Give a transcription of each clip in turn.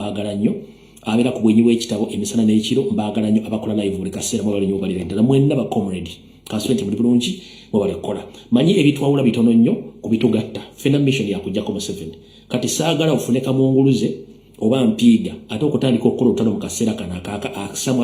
mbagala nnyo abera ku bwenyi bw'ekitabo emisana n'ekiro mbagala nnyo abakola live buli kaseera mwebale nnyo balire ddala mwenna ba comrade kaswenti muli bulungi mwebale kola manyi ebitwawula bitono nnyo kubitugatta fena mission yakujjako mu 7 kati saagala ofune kamunguluze oba mpiiga ate okutandika okukola olutalo mu kaseera kano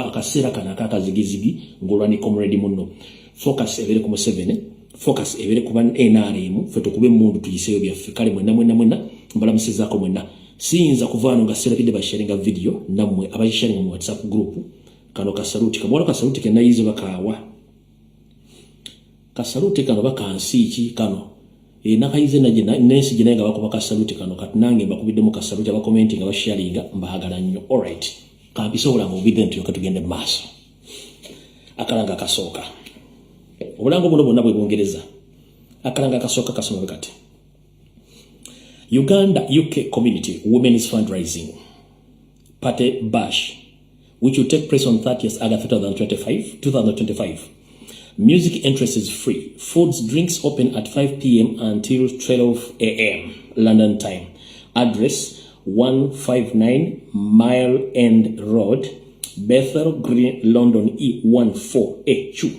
akaseera kano akakazigizigi ng'olwani comrade munno focus ebere ku mu 7 focus ebere kuba NRM fe tukube mundu tugiseyo byaffe kale mwenna mbalamusizaako mwenna siyinza kuvaano nga serabidde basharinga video nammwe abasharinga mu WhatsApp group kano kasaluti kabwala kasaluti ke nayize bakaawa kasaluti kano bakansiiki kano nakayize naje nensi ginaye nga bakuba kasaluti kano kati nange mbakubidde mu kasaluti abakommenti nga basharinga mbagala nnyo alright kampisobola mu video nti tugende mu maaso akalanga kasooka obulango buno bwonna bwe Bungereza akalanga kasooka kasoma kati Uganda UK Community Women's Fundraising Party Bash, which will take place on 30th August 2025. Music entrance is free. Foods, drinks open at 5 p.m. until 12 a.m. London time. Address 159 Mile End Road, Bethel Green, London E14A2.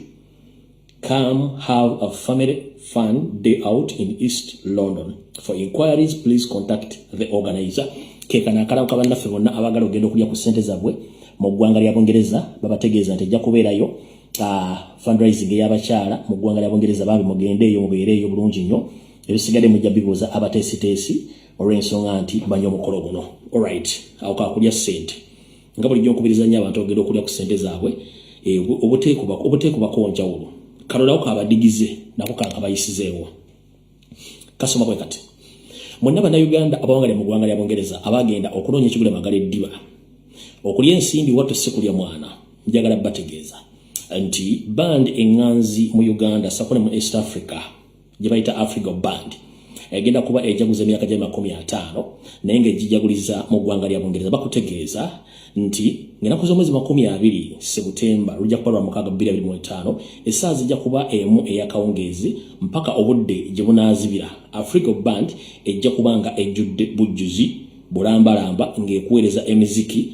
Come have a family fun day out in East London. For inquiries, please contact the organizer. Kekana akala ukabanda febonna abagala ogenda okulya ku ssente zaabwe mu ggwanga lya Bungereza babategeeza nti ejja kubeerayo fundraising y'abakyala mu ggwanga lya Bungereza bambi mugendeeyo mubeereeyo bulungi nnyo ebisigadde mujja bibuuza abateesiteesi olw'ensonga nti banyo omukolo guno. Alright, awo kakulya ssente nga bulijjo nkubiriza nnyo abantu ogenda okulya ku ssente zaabwe obuteekubako njawulo kalolawo kabadigize nako kankabayisizeewo kasoma bwe kati mwenna bannayuganda abawangale mu ggwanga lya Bungereza abagenda okunoonya ekigula magala eddiba okulya ensimbi wattu si kulya mwana njagala bategeeza nti band eŋŋanzi mu Uganda sakone mu East Africa gye bayita Africa Band egenda kuba ejaguza emyaka gya 50 naye ng'egijaguliza mu ggwanga lya Bungereza bakutegeeza nti ng'ennaku z'omwezi 20 Septemba lujja kuba lwa 6/2025 essaawa zijja kuba emu ey'akawungeezi mpaka obudde gye bunaazibira. Africa Band ejja kuba nga ejjudde bujjuzi bulambalamba ng'ekuweereza emiziki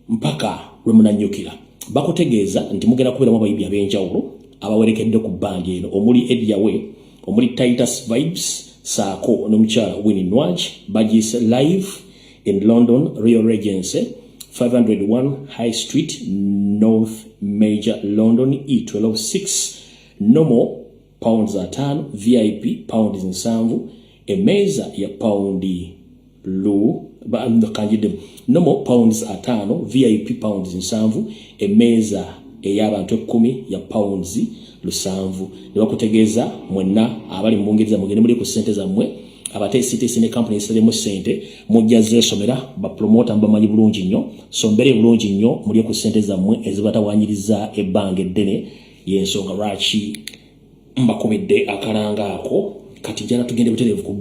mpaka lwe munannyukira. Bakutegeeza nti mugenda kubeeramu abayimbi ab'enjawulo abawerekedde ku bandi eno omuli Ediawe, omuli Titus Vibes, saako n'omukyala Winnie Nwaj bagise live in London Royal Regency 501 High Street North Major London E126 normal pounds £5 VIP pounds 7 emeza ya paundi kanjidde normal pounds 5 VIP pounds 7 emeza ey'abantu 10 ya pounds 7 ne bakutegeeza mwenna abali mu Bungereza mugende muli ku ssente zammwe abateesiteesi ne company esalemu ssente mujja zeesomera bapromota mbamanyi bulungi nnyo sombere bulungi nnyo muli ku ssente zammwe ezibatawanyiriza ebbanga eddene y'ensonga lwaki mbakomedde akalanga ako kati njala tugende butereevu ku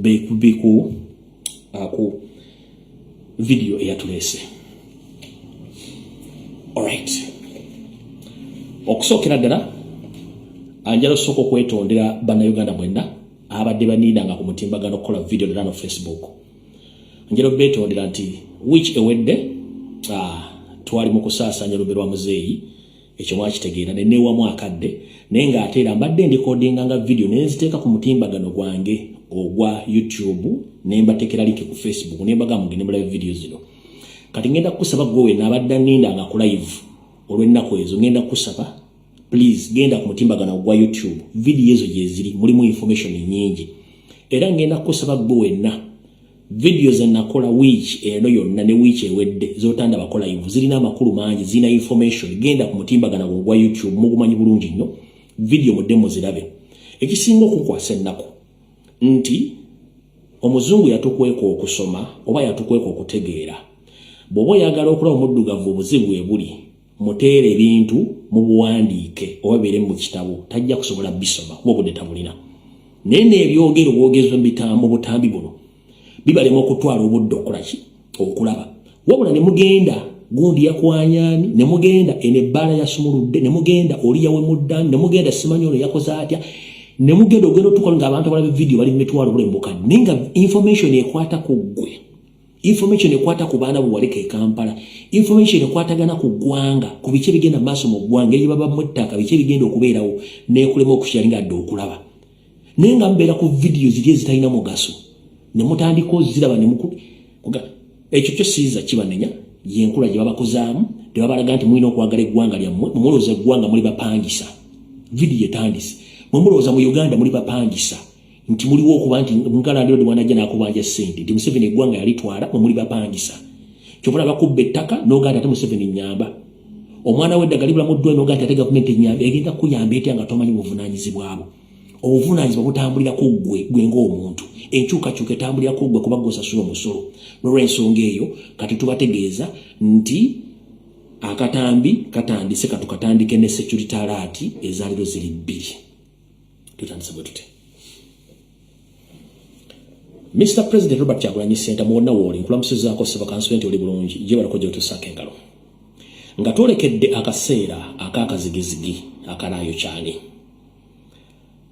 video eyatuleese. Alright, okusookera ddala anjala osooka okwetondera bannayuganda mwenna abadde baniidanga ku mutimbagano okukola video ddala no Facebook. Njala obeetondera nti which ewedde twali mu kusaasaanya olumbe lwa muzeeyi ekyo mwakitegeera ne neewamu akadde naye ng'ate era mbadde ndikodinga nga video ne nziteeka ku mutimbagano gwange ogwa YouTube ne mbateekera link ku Facebook ne mbaga mugende mulabe video zino. Kati ngenda kusaba gwe n'abadde nindanga ku live olw'ennaku ezo ngenda kusaba please genda ku mutimbagano gwa YouTube video ezo gye ziri mulimu information nyingi era ngenda kusaba gwe wenna video ze nakola which eno yonna ne which ewedde zotanda bakola live zirina amakulu mangi zina information genda ku mutimbagano gwa YouTube mugumanyi bulungi nnyo video mu demo zirabe. Ekisinga okukwasa ennaku nti omuzungu yatukweka okusoma oba yatukweka okutegeera bw'oba oyagala okulaba omuddugavu obuzibu ebuli muteere ebintu mu buwandiike oba beere mu kitabo tajja kusobola bisoma kuba obudde tabulina naye n'ebyogero bwogezwa mu butambi buno bibalema okutwala obudde okulaki okulaba wabula ne mugenda gundi yakwanyaani ne mugenda eno ebbaala yasumuludde ne mugenda oli yawe muddani ne mugenda simanyi ono yakoze atya ne mugenda ogenda otukola ng'abantu abalaba video bali mu mitwalo bulembuka naye nga information ekwata ku ggwe information ekwata ku baana buwaleke Kampala, information ekwatagana ku ggwanga, ku bice bigenda maaso mu ggwanga ebyo baba mu ttaka, bice bigenda okubeerawo n'ekulema okusharinga adde okulaba. Naye nga mbeera ku video ziri ezitalina mugaso ne mutandika oziraba ne ekyo kyo siiza kibanenya yenkula gye babakozaamu ne babalaga nti mulina okwagala eggwanga lyammwe, mumulowooza eggwanga muli bapangisa. Video etandise mumulowooza mu Uganda muli bapangisa nti muliwo okuba nti nkala ndio wanajja nakubanja ssente nti Museveni eggwanga yalitwala muli bapangisa. Kyobula bakubba ettaka n'oganda ate Museveni nnyamba. Omwana w'eddagala libula mu ddwa n'oganda ate gavumenti ennyamba egenda kuyamba etya nga tomanyi buvunaanyizibwa bwo. Obuvunaanyizibwa butambulira ku ggwe ng'omuntu. Enkyukakyuka etambulira ku ggwe kuba gw'osasula omusolo. N'olw'ensonga eyo kati tubategeeza nti akatambi katandise katukatandike ne security alert ezaaliro ziri 2. Tutandise bwe tute. Mr. President Robert Kyagulanyi Ssentamu mwonna wooli nkulamusizaako sseba kansulenti oli bulungi gye balako gye otusaako engalo. Nga twolekedde akaseera ak'akazigizigi akalaayo kyali.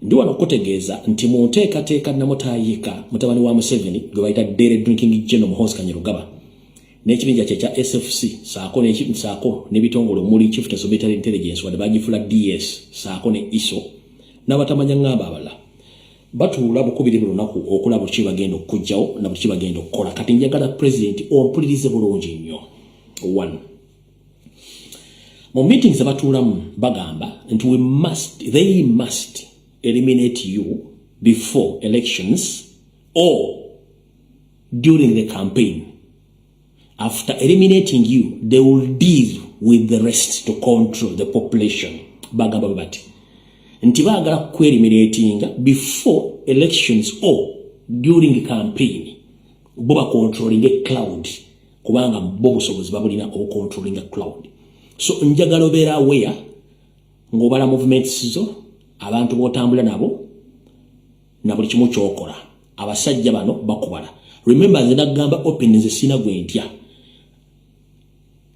Ndi wano okutegeeza nti mu nteekateeka Namutaayika mutabani wa Museveni gwe bayita Daily Drinking General Muhoozi Kanyarugaba n'ekibinja kye kya SFC saako n'ebitongole omuli Chief of Military Intelligence wadde bagifuula DS saako ne ISO n'abatamanya ngamba abalala batuula bukubiri buli lunaku okulaba buli kibagenda okujjawo na buli kibagenda okukola. Kati njagala President ompulirize bulungi nnyo. 1. Mu meetings abatuulamu bagamba nti they must eliminate you before elections or during the campaign. After eliminating you, they will deal with the rest to control the population. Bagamba bati. Nti bagala kweliminatinga before elections or during the campaign. Boba controlling a cloud. Kubanga bobo sobozi babulina o controlling a cloud. So njagala obeera aware ng'obala movements zo abantu b'otambula nabo na buli kimu ky'okola. Abasajja bano bakubala. Remember nze nagamba openings sina gwe ntya.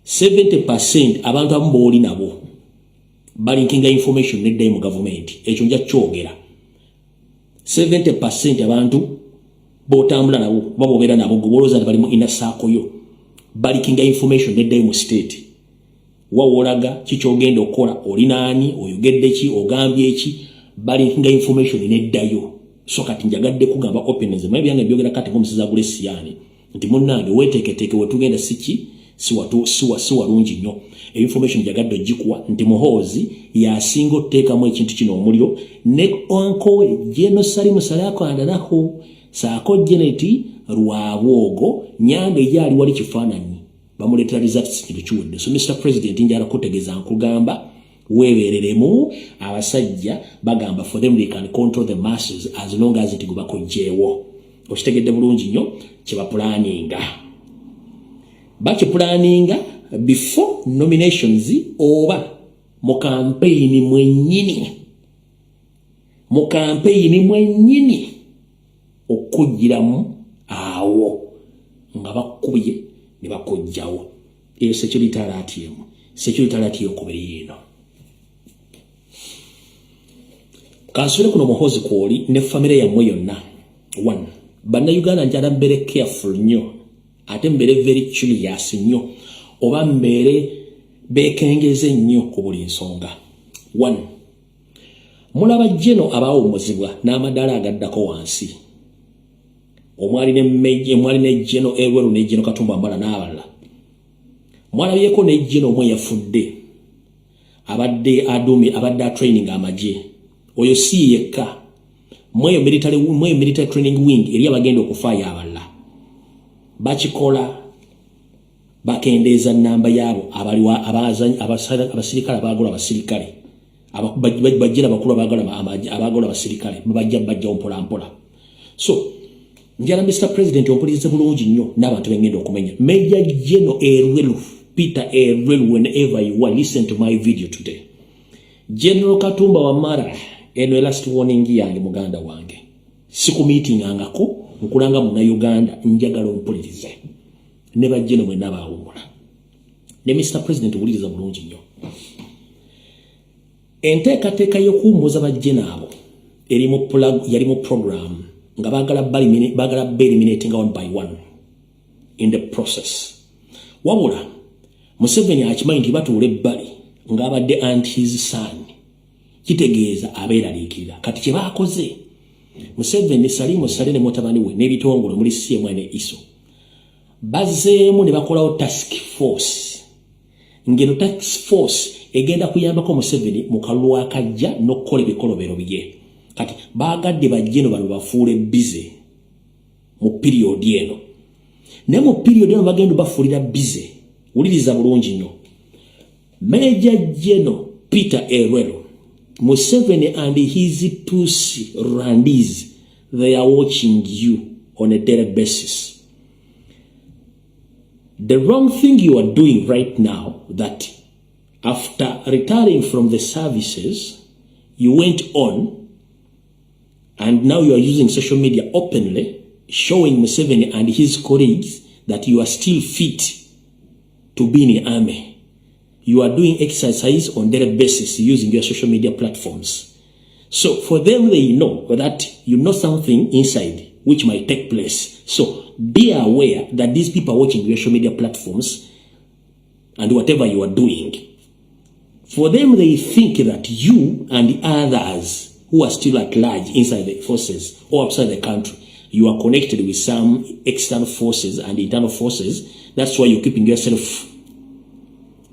70% abantu abamu booli nabo balinkinga information neddayo mu government. Ekyo nja kyogera. 70% abantu b'otambula nabo babobeera nabo gobolooza bali mu inner circle yo balinkinga information neddayo mu state. Wawolaga kikyogenda okukola olinaani oyogedde ki ogambye eki balinkinga information neddayo. So kati njagadde kugamba openings mwe byange byogera kati ng'omusiza Agulesiyani nti munnange weeteeketeeke wetugenda siki si walungi nnyo. Information njagadde ogikuwa nti Muhoozi yasinga otteekamu ekintu kino omuliro ne onkowe Jeno Sali Musalako andanaho saako Jeneti Lwabwogo nyanda ejali wali kifaananyi bamuleetera results kintu kiwedde. So Mr. President njala kutegeeza nkugamba weebereremu abasajja bagamba for them they can control the masses as long as it gubako jeewo. Okitegedde bulungi nnyo kye bakipulaninga before nominations oba mu campaign mwennyini okugiramu awo nga bakubye ne bakojjawo. Eyo security alert yokubiri yino. Kansule kuno Muhoozi kwoli ne famire yammwe yonna. 1. Bannayuganda njala mbere careful nnyo ate mbere very curious nnyo oba mbere bekengeze nnyo ku buli nsonga. 1. Mulaba Jeno abaawumuzibwa n'amadaala agaddako wansi. Omwali ne Jeno Eweru ne Jeno Katumba Mbala n'abalala. Mwalabyeko ne Jeno omwe yafudde abadde training amagye. Oyo si yekka. Mweyo military training wing eri abagenda okufaayo abalala. Bakikola bakendeeza nnamba yaabo abasirikale abaagala abasirikale bajjira bakulu abaagala abasirikale bajja mpola. So njala Mr. President ompulirize bulungi nnyo n'abantu bengenda okumenya. Major General Erwelu Peter Erwelu, whenever you are, listen to my video today. General Katumba Wamala eno last warning yange muganda wange. Siku meeting angako nkulanga muna Uganda njagala ompulirize. Neba Jeno mwe nabawumula. Ne Mr. President owuliriza bulungi nnyo. Enteekateeka y'okuwummuza bajjena abo yali mu program nga baagala eliminating one by one. in the process. Wabula, Museveni akimanyi nti batuula ebbali ng'abadde anti his son. Kitegeeza abeeraliikirira. Kati kye baakoze, Museveni Salimu Sale ne mutabani we n'ebitongole muli CMA ne ISO. Bazzeemu ne bakolawo task force. Ngeno task force egenda kuyambako Museveni mu kalulu akajja n'okukola ebikolobero bye. Kati baagadde bajje no bano bafuule bize mu period eno. Ne mu period eno bagenda bafuulira bize. Wuliriza bulungi nnyo. Major General Peter Erwero, Museveni and his Tutsi Rwandese, they are watching you on a daily basis. The wrong thing you are doing right now, that after retiring from the services, you went on and now you are using social media openly, showing Museveni and his colleagues that you are still fit to be in the army. You are doing exercise on daily basis using your social media platforms. So for them, they know that you know something inside which might take place. So be aware that these people are watching your social media platforms and whatever you are doing. For them, they think that you and the others who are still at large inside the forces or outside the country, you are connected with some external forces and internal forces. That's why you're keeping yourself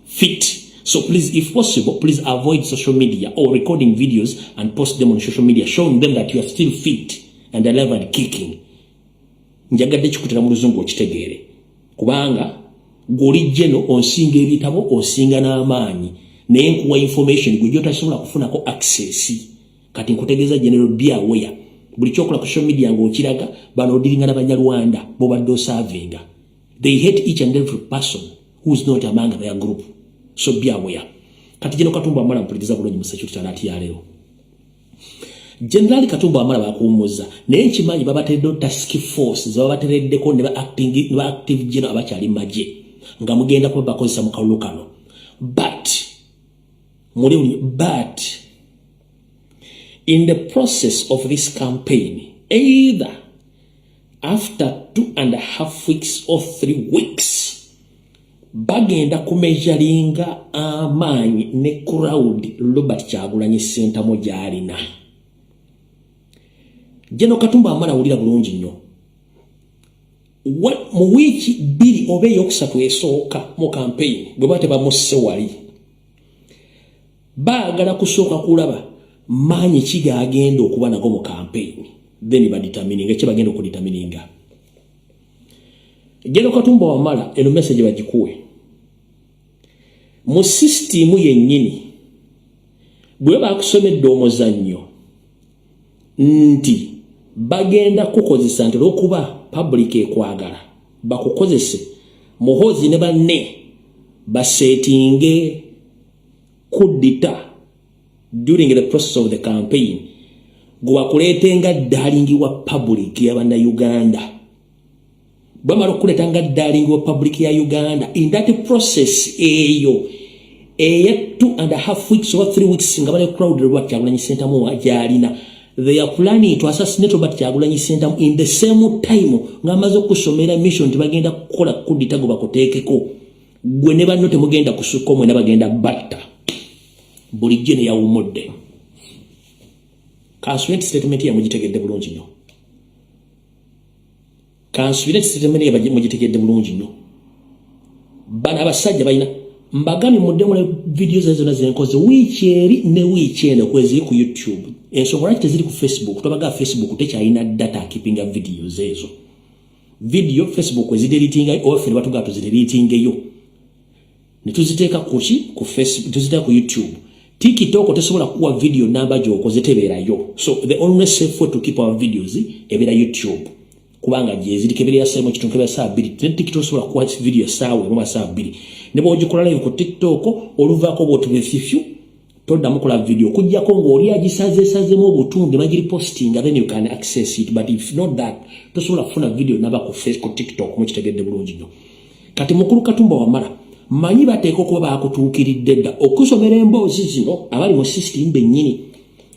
fit. So please, if possible, please avoid social media or recording videos and post them on social media, showing them that you are still fit and alive and kicking. Njagadde kikutera mu luzungu okitegeere. Kubanga goli jeno onsinga ebitabo onsinga n'amaanyi naye nkuwa information gwe gyotasobola kufunako access. Kati nkutegeeza general be aware. Buli kyokola ku social media ng'okiraga bano odiringa n'Abanyarwanda bobadde osavinga. They hate each and every person who is not among their group. So be aware. Kati General Katumba Wamala mpuliriza bulungi mu security chalati ya leo. General Katumba Wamala bakuumuza naye nkimanyi babateredde task force zababatereddeko ne ba active general abakyali maje nga mugenda kuba bakozesa mu kalulu kano. But in the process of this campaign, either after 2.5 weeks or 3 weeks, bagenda kumeasuringa amaanyi ne crowd Robert Kyagulanyi Center mo gyalina. General Katumba Wamala wulira bulungi nnyo. Mu wiiki 2 oba eyokusatu esooka mu campaign bwe bate bamusse wali, baagala kusooka kulaba maanyi ki gagenda okuba nago mu campaign, then baditamininga kye bagenda okuditamininga. General Katumba Wamala eno message bagikuwe mu system yennyini bwe bakusomedde omuzannyo nti bagenda kukozesa nti okuba public ekwagala bakukozese muhozi ne banne basetinge kudita during the process of the campaign gwakuletenga dalingi wa public ya bana Uganda. Bamara okuletanga dalingi wa public ya Uganda in that process eyo 2.5 weeks or 3 weeks nga bale crowd Robert Kyagulanyi Center mo ajalina. They are planning to assassinate Robert Kyagulanyi Center in the same time ngamaze okusomera mission tibagenda kukola kudita go bakoteekeko gwe ne banno temugenda kusuka omwe nabagenda batta bulijje ne yawumudde. Kansulet statement ya mugitegedde bulungi nnyo. Kansulet statement ya mugitegedde bulungi nnyo. Bana abasajja balina mbagani muddemu videos ezo nazenkoze wiiki eri ne wiiki eno kweziri ku YouTube. Ensonga lwaki teziri ku Facebook, tubaga Facebook tekyalina data keepinga videos ezo. Video Facebook ezidelitinga ofe ne batuga tuzidelitingeyo. Ne tuziteeka ku Facebook, tuziteeka ku YouTube. TikTok tesobola kuwa video namba gy'okoze tebeerayo. So the only safe way to keep our videos ebeera YouTube. Kubanga jezi dikebere ya sema kitu nkebera saa 2 TikTok sobola kuwa video saawe mu saa 2 ne bojikola live ku TikTok oluvako botu befifyu toda mukola video kujja ko ngoli agisaze mu obutunde magiri posting then you can access it, but if not that tosobola kufuna video naba ku Facebook TikTok mu kitegedde bulungi nnyo. Kati mukulu Katumba Wamala manyi bateeko kuba bakutuukiridde dda okusomera emboozi zino abali mu system bennyini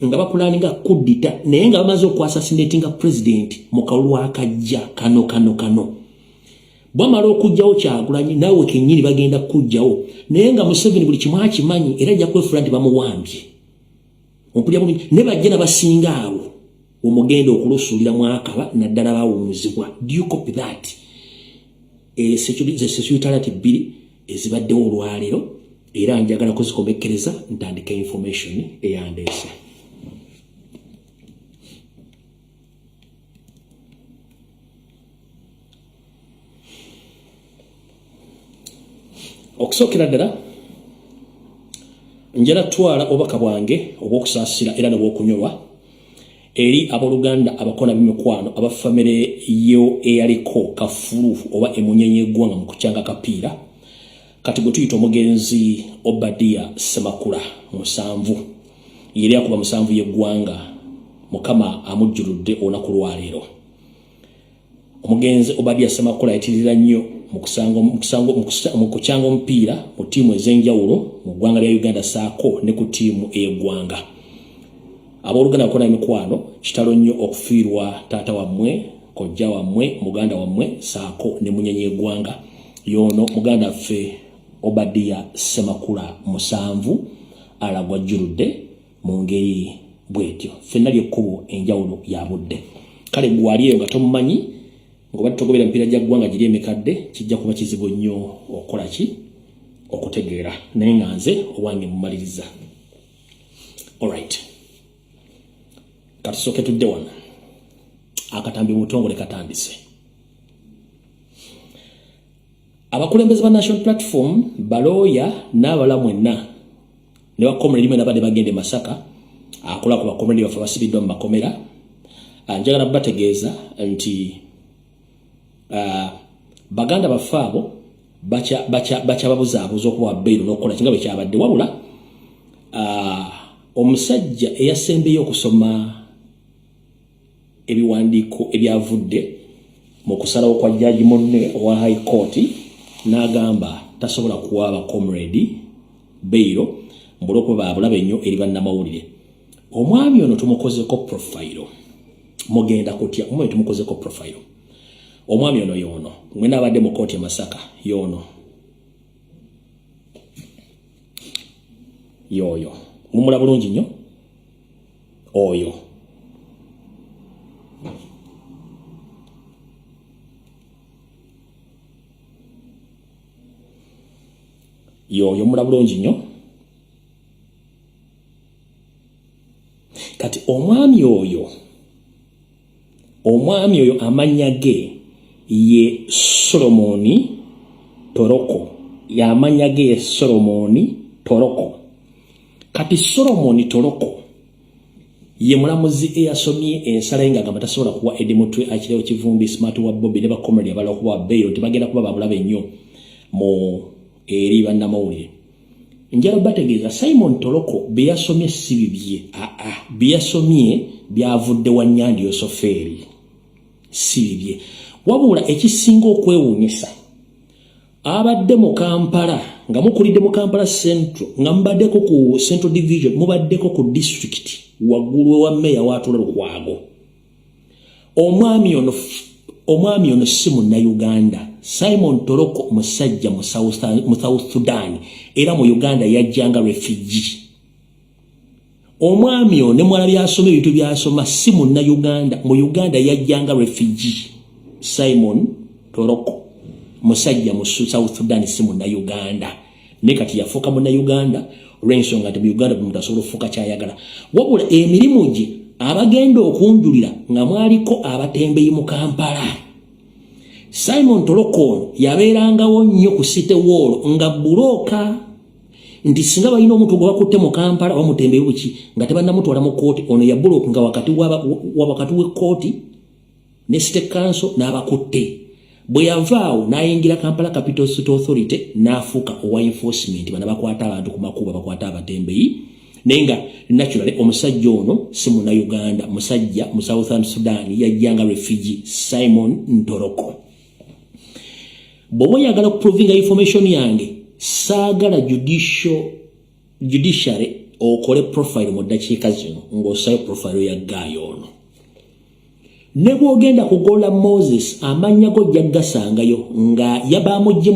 nga bapulaninga kudita naye nga bamaze okwassassinatinga president mu kalulu akajja kano bwamala okujjawo Kyagulanyi naawe kennyini bagenda kujjawo naye nga Museveni buli kimu akimanyi era ajja kwefula nti bamuwambye ompulira bulungi ne bajja n'abasinga awo omugenda okulusuulira mu Akaba naddala bawummuzibwa. Do you copy that? Security alert bbiri ezibaddewo olwaleero era njagala kuzikomekkereza ntandika information eyandeese. Okusookera ddala njala twala obubaka bwange obw'okusaasira era n'obw'okunyolwa eri abooluganda abakona b'emikwano abafamire yo eyaliko kafulu oba emunyenye eggwanga mu kukyanga kapiira kati gwe tuyita omugenzi Obadia Semakula 7 yeri akuba 7 y'eggwanga Mukama amujjuludde olunaku lwaleero. Omugenzi Obadia Semakula yatirira nnyo mu kukyanga omupiira mu ttiimu ez'enjawulo mu ggwanga lya Uganda saako ne ku ttiimu ey'eggwanga. Abooluganda bakona emikwano kitalo nnyo okufiirwa taata wammwe kojja wammwe muganda wammwe saako ne munyenye eggwanga yono muganda ffe Obadia Semakula 7 alagwa jjuludde mu ngeri bwetyo ffenna lyekkubo enjawulo ya budde. Kale gwaliyo nga tomumanyi ngoba tutogobera emipiira gya ggwanga giri emikadde kijja kuba kizibu nnyo okukola ki okutegeera naye nga nze owange mumaliriza. Alright, katusooke tudde wano akatambi butongole katandise. Abakulembeze ba National Platform balooya n'abala mwenna ne bakomera limwe nabadde bagende Masaka akola ku bakomera bafe basibiddwa mu makomera njagala bategeeza nti baganda bafaabo bacha babuzaabuza okuba bbeero n'okukola kinga bwe kyabadde wabula omusajja eyasembeyo okusoma ebiwandiiko ebyavudde mu kusalawo kwa jjaaji munne owa High Court n'agamba tasobola kuwa abakomredi bbeero mbulwokuba babulabe ennyo eri bannamawulire. Omwami ono tumukozeko profile mugenda kutya omwami tumukozeko profile. Omwami ono yono mwena abadde mu kooti e Masaka yono yoyo mumula bulungi nnyo oyo yoyo mula bulungi nnyo. Kati omwami oyo amannya ge ye Solomoni Toroko yamanya ge ye Solomoni Toroko. Kati Solomoni Toroko ye mulamuzi eyasomye ensala nga agamba tasobola kuwa Edimutwe akireo Kivumbi Smart wa Bobby ne bakomedi abala okuba bailo tebagenda kuba babulabe nnyo mu eri bannamawulire. Njala bategeeza Simon Toroko byasomye si bibye byasomye byavudde wa Nyandi Yosoferi si bibye wabula ekisinga okwewuunyisa abadde mu Kampala nga mukulidde mu Kampala Central nga mubaddeko ku Central Division mubaddeko ku district waggulu wa meya watula Lukwago. Omwami ono si Munnayuganda. Simon Toroko musajja mu South Sudan era mu Uganda yajjanga refugee. Omwami ono ne mwala byasoma ebintu byasoma si Munnayuganda mu Uganda yajjanga refugee. Simon Toroko musajja mu South Sudan si Munnayuganda ne kati yafuuka Munnayuganda olw'ensonga nti mu Uganda bwe mutasobola okufuuka kyayagala wabula emirimu gye abagenda okunjulira nga mwaliko abatembeyi mu Kampala. Simon Toroko yabeerangawo nnyo ku City Wall nga buloka nti singa balina omuntu gwe bakutte mu Kampala bamutembeyi buki nga tebannamutwala mu kooti ono yabuloka nga wakati w'ekkooti ne City Council n'abakutte. Bwe yavaawo n'ayingira Kampala Capital City Authority n'afuuka owa enforcement bana bakwata abantu ku makuba bakwata abatembeyi naye nga naturally omusajja ono si Munnayuganda musajja mu Southern Sudan yajjanga refugee Simon Toroko. Bw'oba oyagala okuprovinga information yange saagala judiciary okole profile mu ddakiika zino ng'osayo profile ya gaayo ono ne bwogenda kugola Moses amanya go jaggasangayo nga yabamujje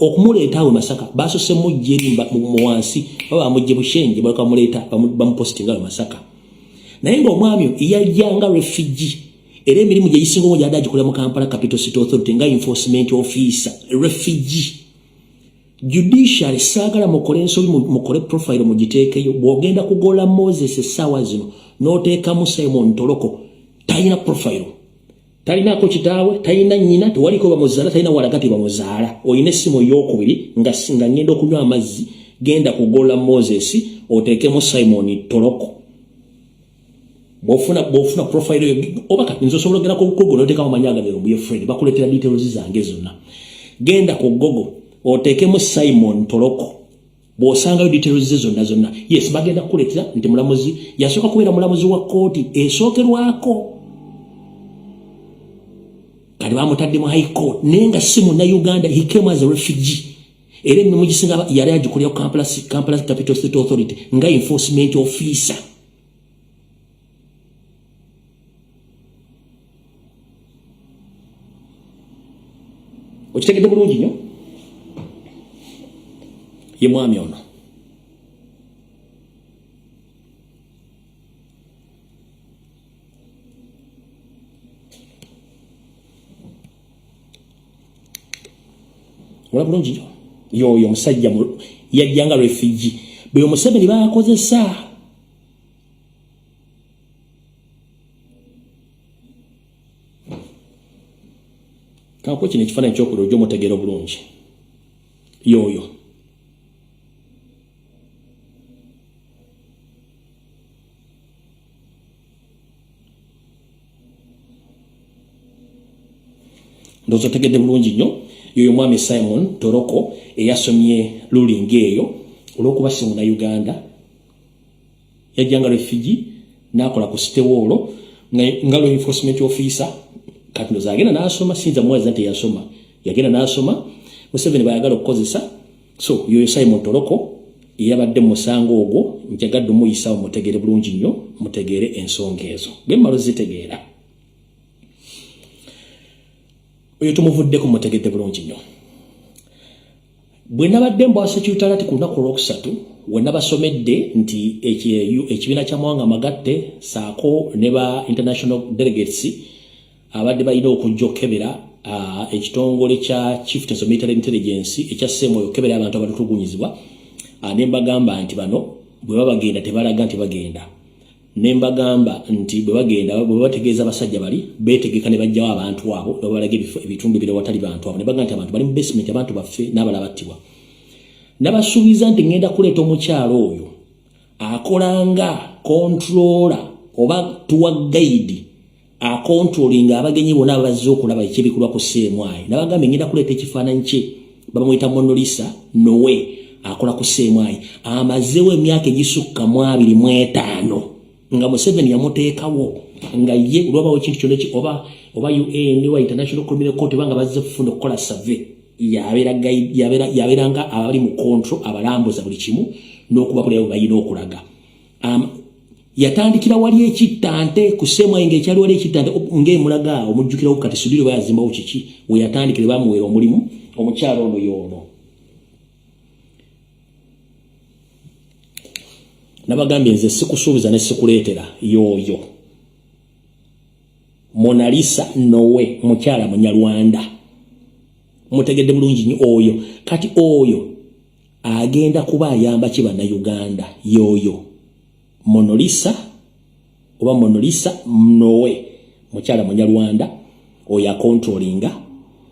okumuleeta awe Masaka basose mujje limba mu wansi baba mujje bushenje bakamuleeta bamupostinga awe Masaka naye ngo omwami yajjanga refugee era emirimu gye yisinga mu jadaji kula mu Kampala Capital City Authority nga enforcement officer refugee judiciary sagala mukole profile mugiteekeyo bwogenda kugola Moses esawa zino noteeka mu Simon Toloko tayina profile talina ko kitaawe tayina nyina tewaliko bamuzaala tayina walagati bamuzaala oyine simu yokubiri nga ngenda okunywa amazzi genda kugola Moses oteeke mu Simon Toloko bofuna profile obaka nzo sobola gera ko Google oteeka mu manyaga ne Lumbuye Fred bakuletera details zange zonna genda ku Google oteeke mu Simon Toloko bosanga details zonna yes bagenda kuletera nti mulamuzi yasoka kubeera mulamuzi wa kooti esookerwako kali bamutadde mu high court nenga simu na Uganda he came as a refugee era emimu gisinga yali agikulira ku Kampala Capital City Authority nga enforcement officer okitegedde bulungi nnyo ye mwami ono wala bulungi yoyo musajja yajjanga refugee bwe Museveni bakozesa kako kino ekifaananyi ky'okulojja omutegeero bulungi yoyo ndozo tegedde bulungi nnyo yoyo mwami Simon Toloko eyasomye ruling eyo olwokuba simu na Uganda yajjanga refugee nakola ku Stewolo nga law enforcement officer kati nozagenda nasoma sinza mwezi nti yasoma yagenda nasoma Museveni bayagala okukozesa so yoyo Simon Toloko yabadde musango ogwo njagadde muyisa mutegere bulungi nnyo mutegere ensonga ezo gemmalo zitegeera oyo tumuvudde ku mutegedde bulungi nnyo bwe nabadde mbwasa kyutalati ku lunaku olwokusatu we nabasomedde nti ekibiina kya Mwanga Magatte saako ne ba international delegates abadde balina okujja okukebera ekitongole kya Chieftains of Military Intelligence ekya Semoyo okukebera abantu abatulugunyizibwa ne mbagamba nti bano bwe babagenda tebalaga nti bagenda ne mbagamba nti bwe bagenda bwe bategeeza abasajja bali beetegeka ne bajjawo abantu abo ne babalaga ebitundu bire watali bantu abo ne bagamba nti abantu bali mu basement abantu baffe n'abalala battibwa nabasuubiza nti ngenda kuleeta omukyalo oyo akolanga controller oba tour guide akontrolinga abagenyi bonna abazze okulaba ekibikulwa ku Seemwayi nabagamba ngenda kuleeta ekifaananyi kye bamuyita Monolisa Nowe akola ku Seemwayi amazeewo emyaka egisukka 25 nga Museveni yamuteekawo nga ye olwabawo ekintu kyonna oba UN wa International Criminal Court banga bazze kufuna okukola survey yabeeranga abali mu control abalambuza buli kimu n'okubabulayo bayina okulaga yatandikira wali ekittante ku Seemwayi ng'ekyali wali ekittante ng'emulaga omujjukirawo kati sudiro bayazimbawo kiki we yatandikira bamuweera omulimu omukyalo ono y'ono nabagambye nze sikusuubiza ne sikuleetera yoyo Monalisa Nowe mukyala Munyarwanda mutegedde bulungi nnyo oyo kati oyo agenda kuba ayamba ki bannayuganda yoyo Monolisa oba Monolisa Nowe mukyala Munyarwanda oyo akontrolinga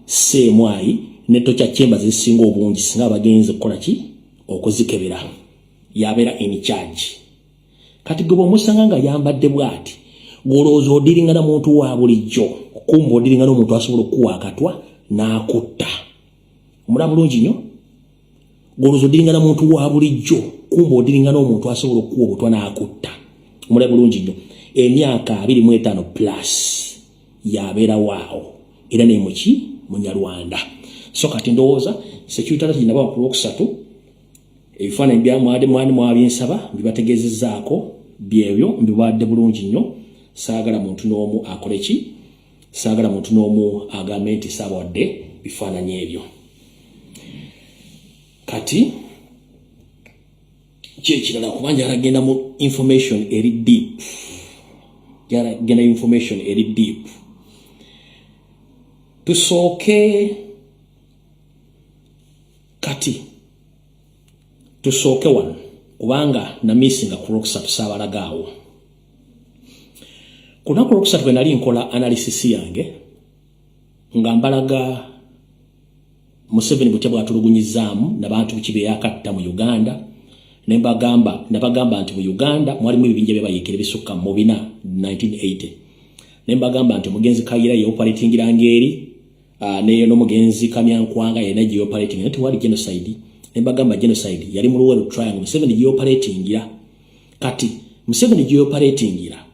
Seemwayi ne Tocha Chamber zisinga obungi singa abagenzi kukola ki okuzikebera yabeera in charge kati gwe omusanga nga yambadde bwati golooza odiringa na muntu wa bulijjo kumba odiringa n'omuntu asobola okuwa akatwa n'akutta omulaba bulungi nnyo golooza odiringa na muntu wa bulijjo kumba odiringa n'omuntu asobola okuwa obutwa n'akutta omulaba bulungi nnyo emyaka 25 plus yabeera waawo era ne muki Munyarwanda so kati ndowooza security kinaba ku lwokusatu ebifaananyi bya mwani mwabinsaba bibategeezezzaako byebyo mbibaadde bulungi nnyo saagala muntu n'omu akole ki saagala muntu n'omu agambe nti saabawadde bifaananyi ebyo. Kati kyekirala kubanja alagenda mu information eri deep. Jaragenda information eri deep. Tusooke wano kubanga namisinga ku Lwokusatu saabalagaawo. Ku lunaku Lwokusatu bwe nali nkola analysis yange nga mbalaga Museveni butya bw'atulugunyizaamu n'abantu biki bye yakatta mu Uganda, nabagamba nti mu Uganda mwalimu ebibinja bye bayiikira ebisukka mu 1980. Ne mbagamba nti omugenzi Kayiira ye operatingira ngeri neyo n'omugenzi Kamyankwanga yena gye operating nti wali genocide. Ne mbagamba genocide yali mu Luweero Triangle, Museveni gye operatingira. Kati Museveni gye operatingira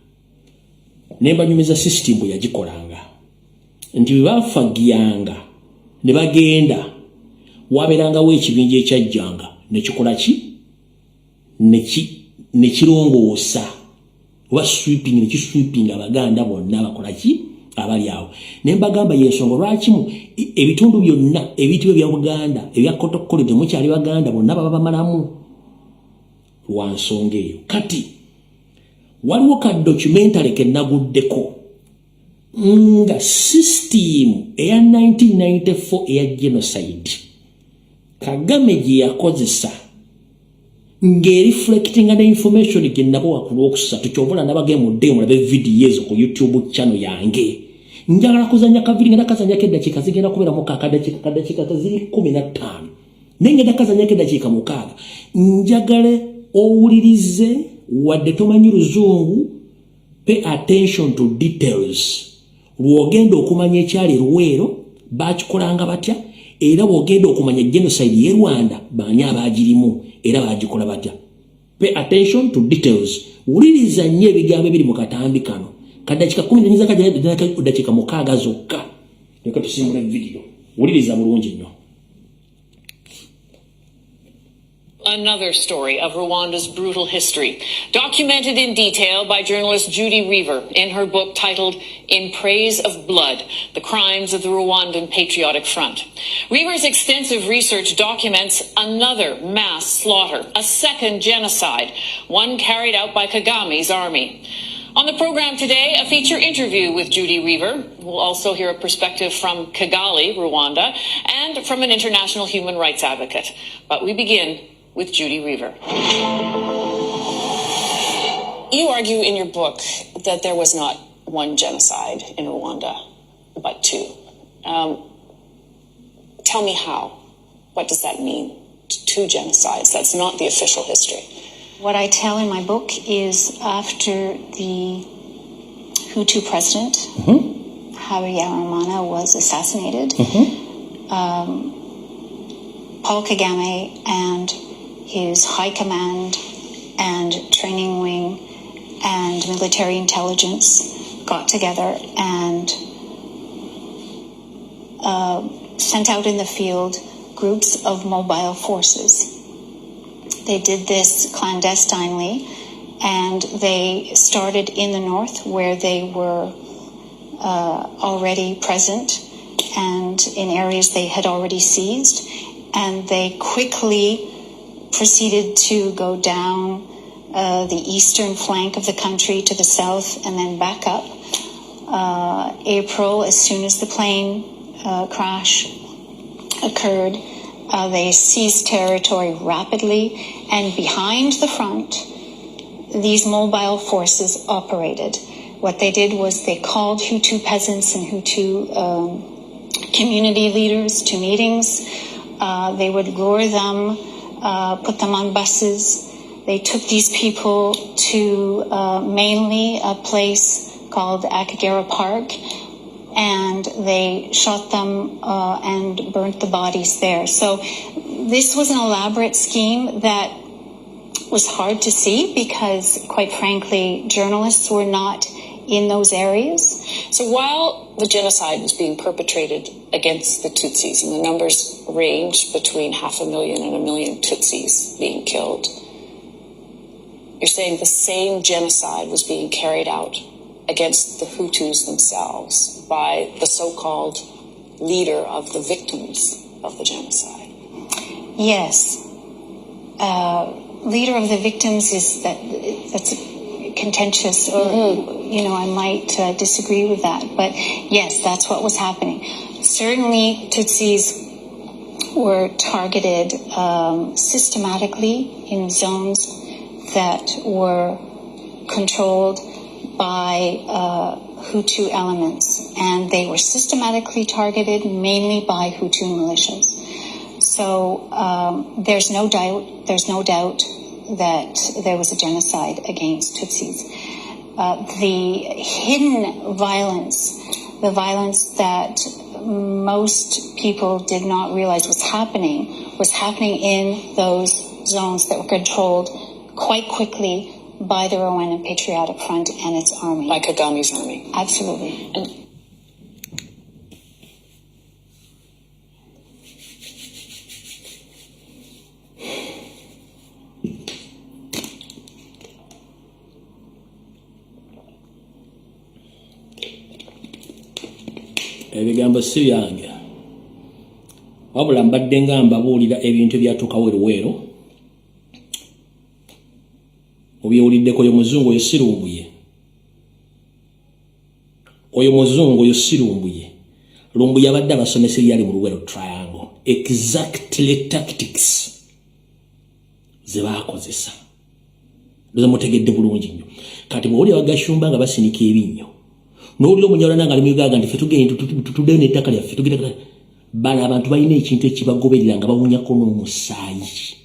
ne banyumiza system bwe yagikolanga nti bafagiyanga ne bagenda waberangawo ekibinja ekyajjanga nekikola ki nekirongoosa oba sweeping nekisweeping Abaganda bonna bakola ki abali awo. Ne mbagamba yensonga lwakimu ebitundu byonna ebiyitibwa ebya Buganda ebya Kotokolo temukyali Baganda bonna baba bamalamu lwa nsonga eyo. Kati waliwo ka documentary ke naguddeko nga system eya 1994 eya genocide Kagame gye yakozesa ng'ereflecting na information gye nabawa ku Lwokusatu. Kyobula nabage mudde mulabe video ezo ku YouTube channel yange. Njagala kuzanya kaviri nga kazanya keddakiika zigenda kubeera mu kaddakiika ziri 15 nengenda kazanya keddakiika 6. Njagale owulirize wadde tomanyi Luzungu, pay attention to details. Lwogenda okumanya ekyali Luweero bakikolanga batya, era bwogenda okumanya genocide ye Rwanda baani abagirimu era bagikola batya. Pay attention to details. Wuliriza nnyo ebigambo ebiri mu katambi kano. Kaddakiika 10 nyiza kaddakiika 6 zokka. Leka tusimbule video. Wuliriza bulungi nnyo. Another story of Rwanda's brutal history, documented in detail by journalist Judy Reaver in her book titled In Praise of Blood, The Crimes of the Rwandan Patriotic Front. Reaver's extensive research documents another mass slaughter, a second genocide, one carried out by Kagame's army. On the program today, a feature interview with Judy Reaver. We'll also hear a perspective from Kigali, Rwanda, and from an international human rights advocate. But we begin with Judy Reaver. You argue in your book that there was not one genocide in Rwanda, but two. Tell me how. What does that mean? Two genocides. That's not the official history. What I tell in my book is after the Hutu president, Habyarimana, was assassinated, Paul Kagame and his high command and training wing and military intelligence got together and sent out in the field groups of mobile forces. They did this clandestinely, and they started in the north where they were already present and in areas they had already seized, and they quickly proceeded to go down the eastern flank of the country to the south and then back up. April, as soon as the plane crash occurred, they seized territory rapidly, and behind the front, these mobile forces operated. What they did was they called Hutu peasants and Hutu community leaders to meetings. They would lure them, put them on buses. They took these people to mainly a place called Akagera Park, and they shot them and burnt the bodies there. So this was an elaborate scheme that was hard to see because, quite frankly, journalists were not in those areas. So while the genocide was being perpetrated against the Tutsis, and the numbers ranged between 500,000 and 1 million Tutsis being killed, you're saying the same genocide was being carried out against the Hutus themselves by the so-called leader of the victims of the genocide. Yes. Leader of the victims that's contentious, or I might disagree with that, but yes, that's what was happening. Certainly Tutsis were targeted systematically in zones that were controlled by Hutu elements, and they were systematically targeted mainly by Hutu militias. So there's no doubt that there was a genocide against Tutsis. The hidden violence, the violence that most people did not realize was happening in those zones that were controlled quite quickly by the Rwandan Patriotic Front and its army. By Kagame's army. Absolutely. And ebigambo si byange, wabula mbadde nga mbabuulira ebintu byatuukawo eruweero. Obyewuliddeko, oyo muzungu oyo si lumbuye, oyo muzungu oyo si lumbuye. Lumbuye abadde abasomesa ebyali mu Luweero triangle, exactly tactics ze baakozesa. Ndoza mutegedde bulungi nnyo. Kati bw'oli abagashumba nga basinika ebinnyo, n'oli omunyalana nga ali mu Uganda nti ffe tugende tuddeyo n'ettaka lyaffe tugende. Bano abantu balina ekintu ekibagoberera nga bawunyako n'omusaayi.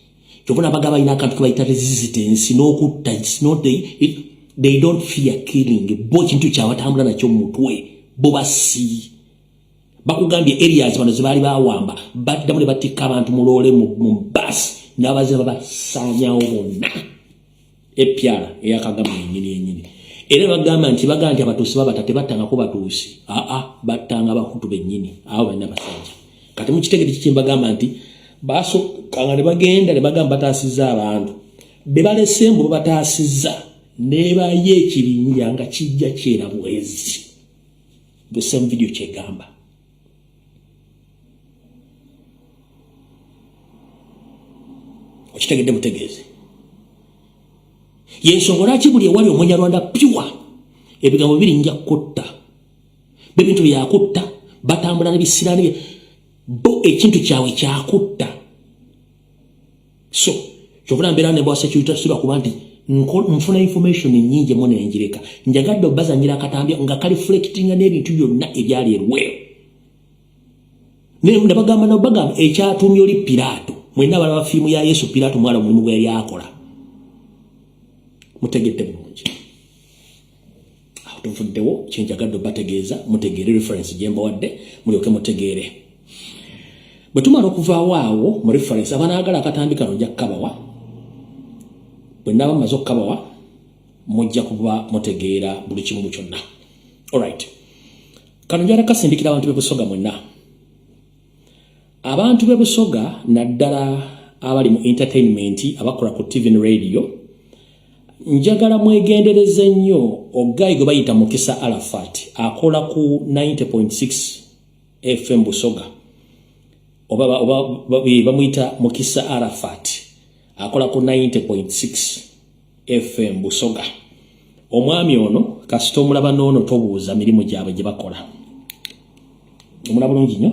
Kyovuna baga balina akantu kebayita resistance n'okutta. They don't fear killing. Bo kintu kyabatambula nakyo mu mutwe bo basi. Bakugambye areas bano ze baali bawamba baddamu ne batikka abantu mu loole mu basi n'abaze babasaanyawo bonna. Epyala eyakagamba yennyini. Era bagamba nti abatuusi babata tebattangako batuusi. Battanga abahutu bennyini abo balina basajja. Kati mukitegere kiki mbagamba nti baasokanga ne bagenda ne bagamba bataasizza abantu. Be balesembu bataasizza ne baye ekibinja nga kijja kyera bwezi. The same video kyegamba. Okitegedde butegeezi. Yensonga lwaki buli ewali Omunyarwanda pure ebigambo biri nja kutta. Bebintu byakutta batambula n'ebisirani bo ekintu kyawe kyakutta. So kyovuna mbeera ne bwa security sura kuba nti nfuna information nyingi mu nenjireka njagadde obazanyira akatambya nga kali reflecting n'ebintu byonna ebyali eruweero. Ne bagamba ekyatumye oli Piraato mwenna balaba firimu ya Yesu Piraato mwala mulimu gwe yali akola. Mutegedde bulungi. Aho tuvuddewo kyenjagadde bategeeza mutegeere reference gye mbawadde mulyoke mutegeere. Bwe tumala okuvaawo awo mu reference abanaagala akatambi kano nja kukabawa. Bwe naba mmaze okukabawa mujja kuba mutegeera buli kimu kyonna. Alright. Kano njala kasindikira abantu b'e Busoga mwenna. Abantu b'e Busoga naddala abali mu entertainment abakola ku TV ne radio. Njagala mwegendereze nnyo Ogayi gwe bayita Mukisa Arafat akola ku 90.6 FM Busoga. Oba bamuyita Mukisa Arafat akola ku 90.6 FM Busoga. Omwami ono kasita omulaba n'ono tobuuza mirimu gyabwe gye bakola. Omulaba bulungi nnyo.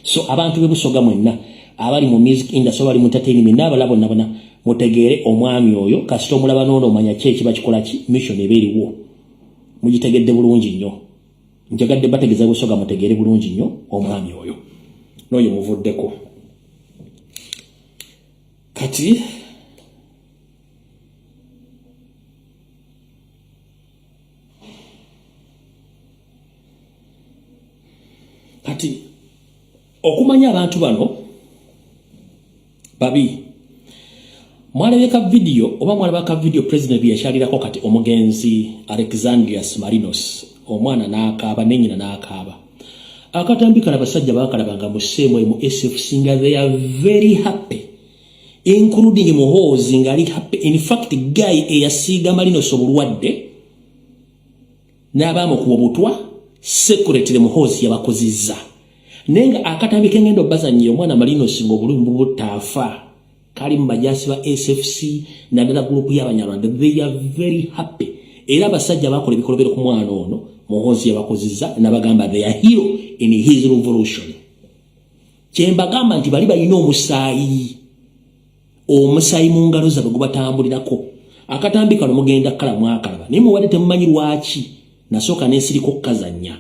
So abantu b'e Busoga mwenna abali mu music industry abali mu entertainment n'abalabo nabona mutegeere omwami oyo kasita omulaba n'ono omanya ki ekiba kikola ki mission eba eriwo. Mugitegedde bulungi nnyo. Njagadde bategeeza Busoga mutegeere bulungi nnyo omwami oyo. N'oyo muvuddeko. Kati okumanya abantu bano babi mwalabeka video oba mwalabaka video president byashalirako kati omugenzi Alexandrius Marinos omwana n'akaaba n'ennyina n'akaaba akatambika abasajja bakalabanga mu semo mu SFC nga they are very happy including Muhoozi nga ali happy. In fact guy eyasiiga Marinos obulwadde n'abaamu ku obutwa secretary muhozi yabakozizza nenga akatambi kengendo bazanyi omwana Marino singo bulumi butaafa kali mbajasi ba SFC na dala group y'abanyarwanda. They are very happy era basajja bakola ebikolobero ku mwana ono muhozi yabakozizza nabagamba they are hero in his revolution. Kyemba gamba nti bali balina omusayi mu ngalo zaabwe gubatambulirako akatambi kano mugenda kala mwakalaba naye muwadde temumanyi lwaki nasooka n'ensiriko kazanya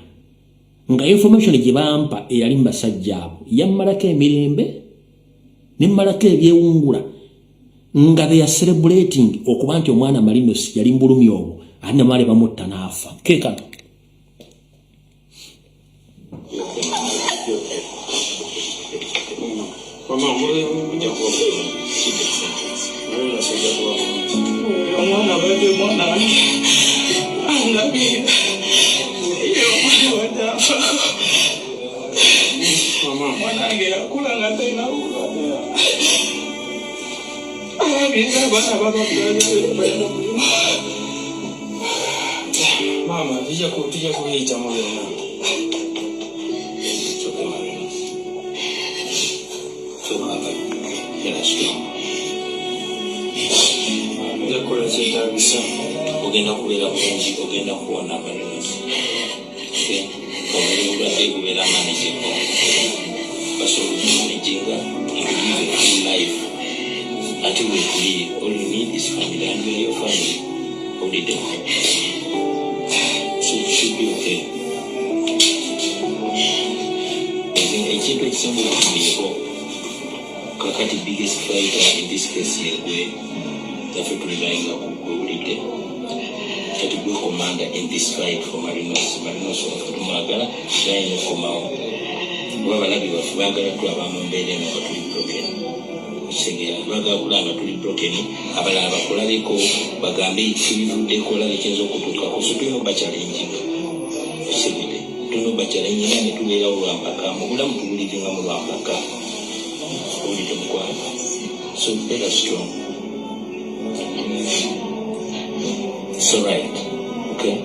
nga information gye bampa eyali mu basajja abo yammalako emirembe nemmalako ebyewungula nga they are celebrating okuba nti omwana Marinos yali mbulumi obwo ate namaale bamutta n'afa keekano. Mama, tija kuhita moyo na. Yakola kyetaagisa ogenda kubeera bulungi ogenda kuwona Marinos. Obulwadde bubeera manageable. Basobola okumanejinga in life. Ultimately, all you need is family and your family all the day. So you should be okay. I think ekintu ekisobola okubeerawo kakati biggest fighter in this case yegwe taffe tulilayinga kuwulidde kati gwe commander in this fight for Marinos waffe tumwagala tayina okukomawo kuba abalabi baffe baagala tulaba mu mbeera eno nga tuli broken segera bagala kulanga tuli broken abalala bakolaleko bagambe ekibivuddeko olaba ekiyinza okutuukako so tulina obachallenging segere tulina obachallenging ne tubeerawo lwampaka mu bulamu tubuliringa mu lwampaka owulidde mukwano so better strong. It's all right, okay?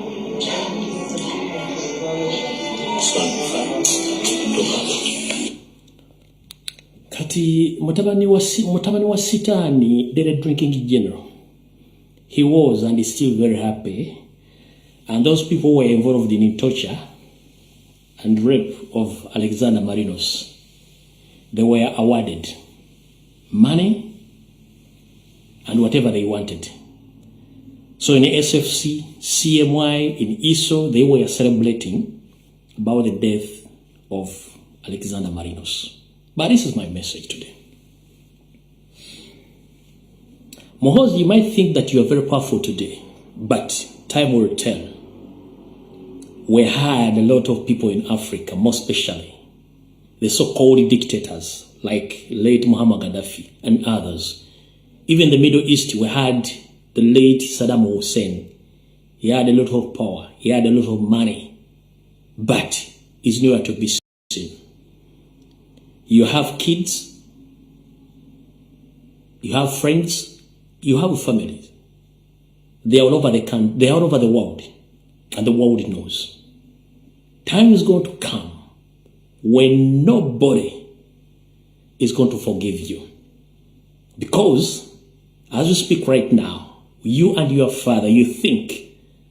It's fine. Kati mutabani wa Sitani, the drinking general, he was and is still very happy, and those people were involved in torture and rape of Alexander Marinos. They were awarded money and whatever they wanted. So in SFC, CMY, in ISO, they were celebrating about the death of Alexander Marinos. But this is my message today. Mohoz, you might think that you are very powerful today, but time will tell. We had a lot of people in Africa, more especially the so-called dictators like late Muhammad Gaddafi and others. Even the Middle East, we had the late Saddam Hussein. He had a lot of power. He had a lot of money. But he's nowhere to be seen. You have kids. You have friends. You have families. They are all over the country. They are all over the world. And the world knows. Time is going to come when nobody is going to forgive you. Because as we speak right now, you and your father, you think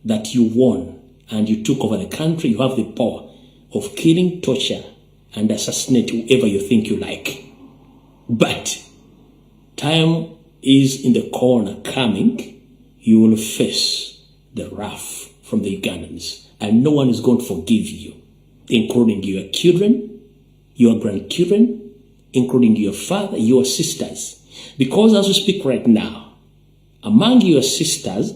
that you won and you took over the country. You have the power of killing, torture, and assassinate whoever you think you like. But time is in the corner coming. You will face the wrath from the Ugandans, and no one is going to forgive you, including your children, your grandchildren, including your father, your sisters. Because as we speak right now, among your sisters,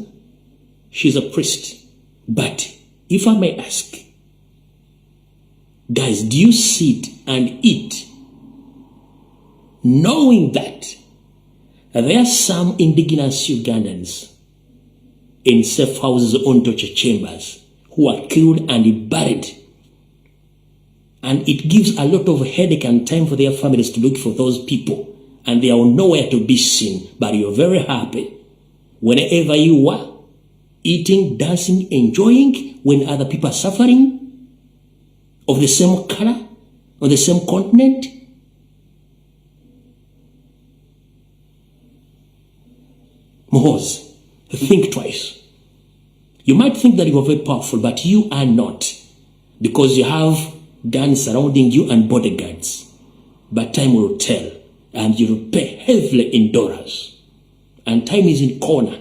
she's a priest. But if I may ask, guys, do you sit and eat knowing that there are some indigenous Ugandans in safe houses on torture chambers who are killed and buried? And it gives a lot of headache and time for their families to look for those people. And they are nowhere to be seen. But you're very happy whenever you are eating, dancing, enjoying when other people are suffering of the same color on the same continent? Muhoozi, think twice. You might think that you are very powerful, but you are not, because you have guns surrounding you and bodyguards. But time will tell, and you will pay heavily in dollars. And time is in corner.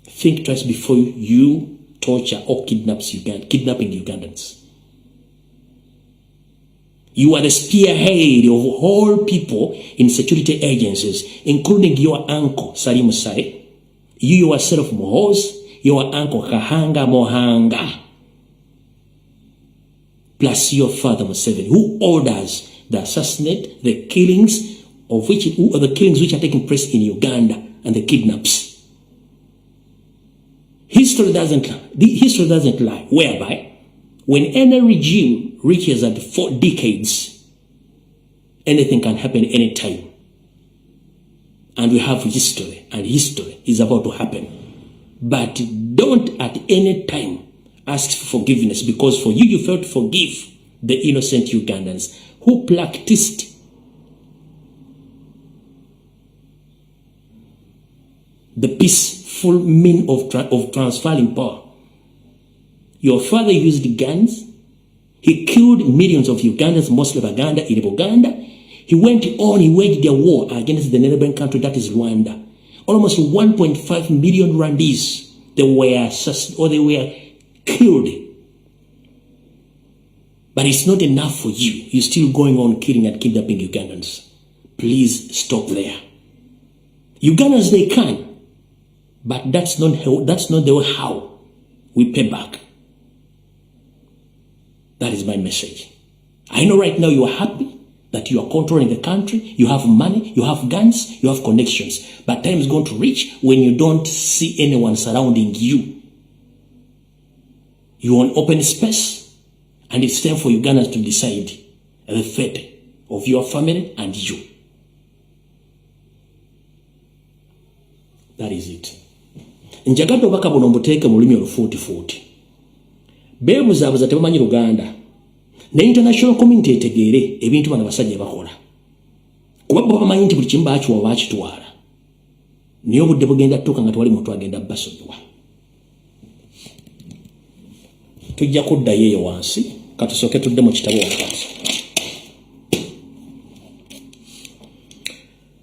Think twice before you torture or kidnapping Ugandans. You are the spearhead of all people in security agencies, including your uncle Salim Sai, you yourself Muhoozi, your uncle Kahanga Mohanga, plus your father Museveni, who orders the assassinate, the killings which are taking place in Uganda, and the kidnaps. History doesn't lie, whereby when any regime reaches at 4 decades, anything can happen anytime. And we have history, and history is about to happen. But don't at any time ask for forgiveness, because for you failed to forgive the innocent Ugandans who practiced the peaceful mean of transferring power. Your father used guns. He killed millions of Ugandans, mostly Baganda, in Uganda. He went on, he waged a war against the neighboring country, that is Rwanda. Almost 1.5 million Rwandese, they were assassinated, or they were killed. But it's not enough for you. You're still going on killing and kidnapping Ugandans. Please stop there. Ugandans, they can, but that's not the way how we pay back. That is my message. I know right now you are happy that you are controlling the country, you have money, you have guns, you have connections. But time is going to reach when you don't see anyone surrounding you. You are on open space, and it's time for Ugandans to decide the fate of your family and you. That is it. Njagadde obubaka buno mbuteeke mu lulimi olufuutifuuti. Beebuzaabuza tebamanyi Luganda. Ne international community etegeere ebintu bano basajja bakola. Kuba bo bamanyi nti buli kimu baakiwa baakitwala. Naye obudde bugenda tuuka nga tewali muntu agenda basonyiwa. Tujja kuddayo eyo wansi, katusooke tudde mu kitabo wansi.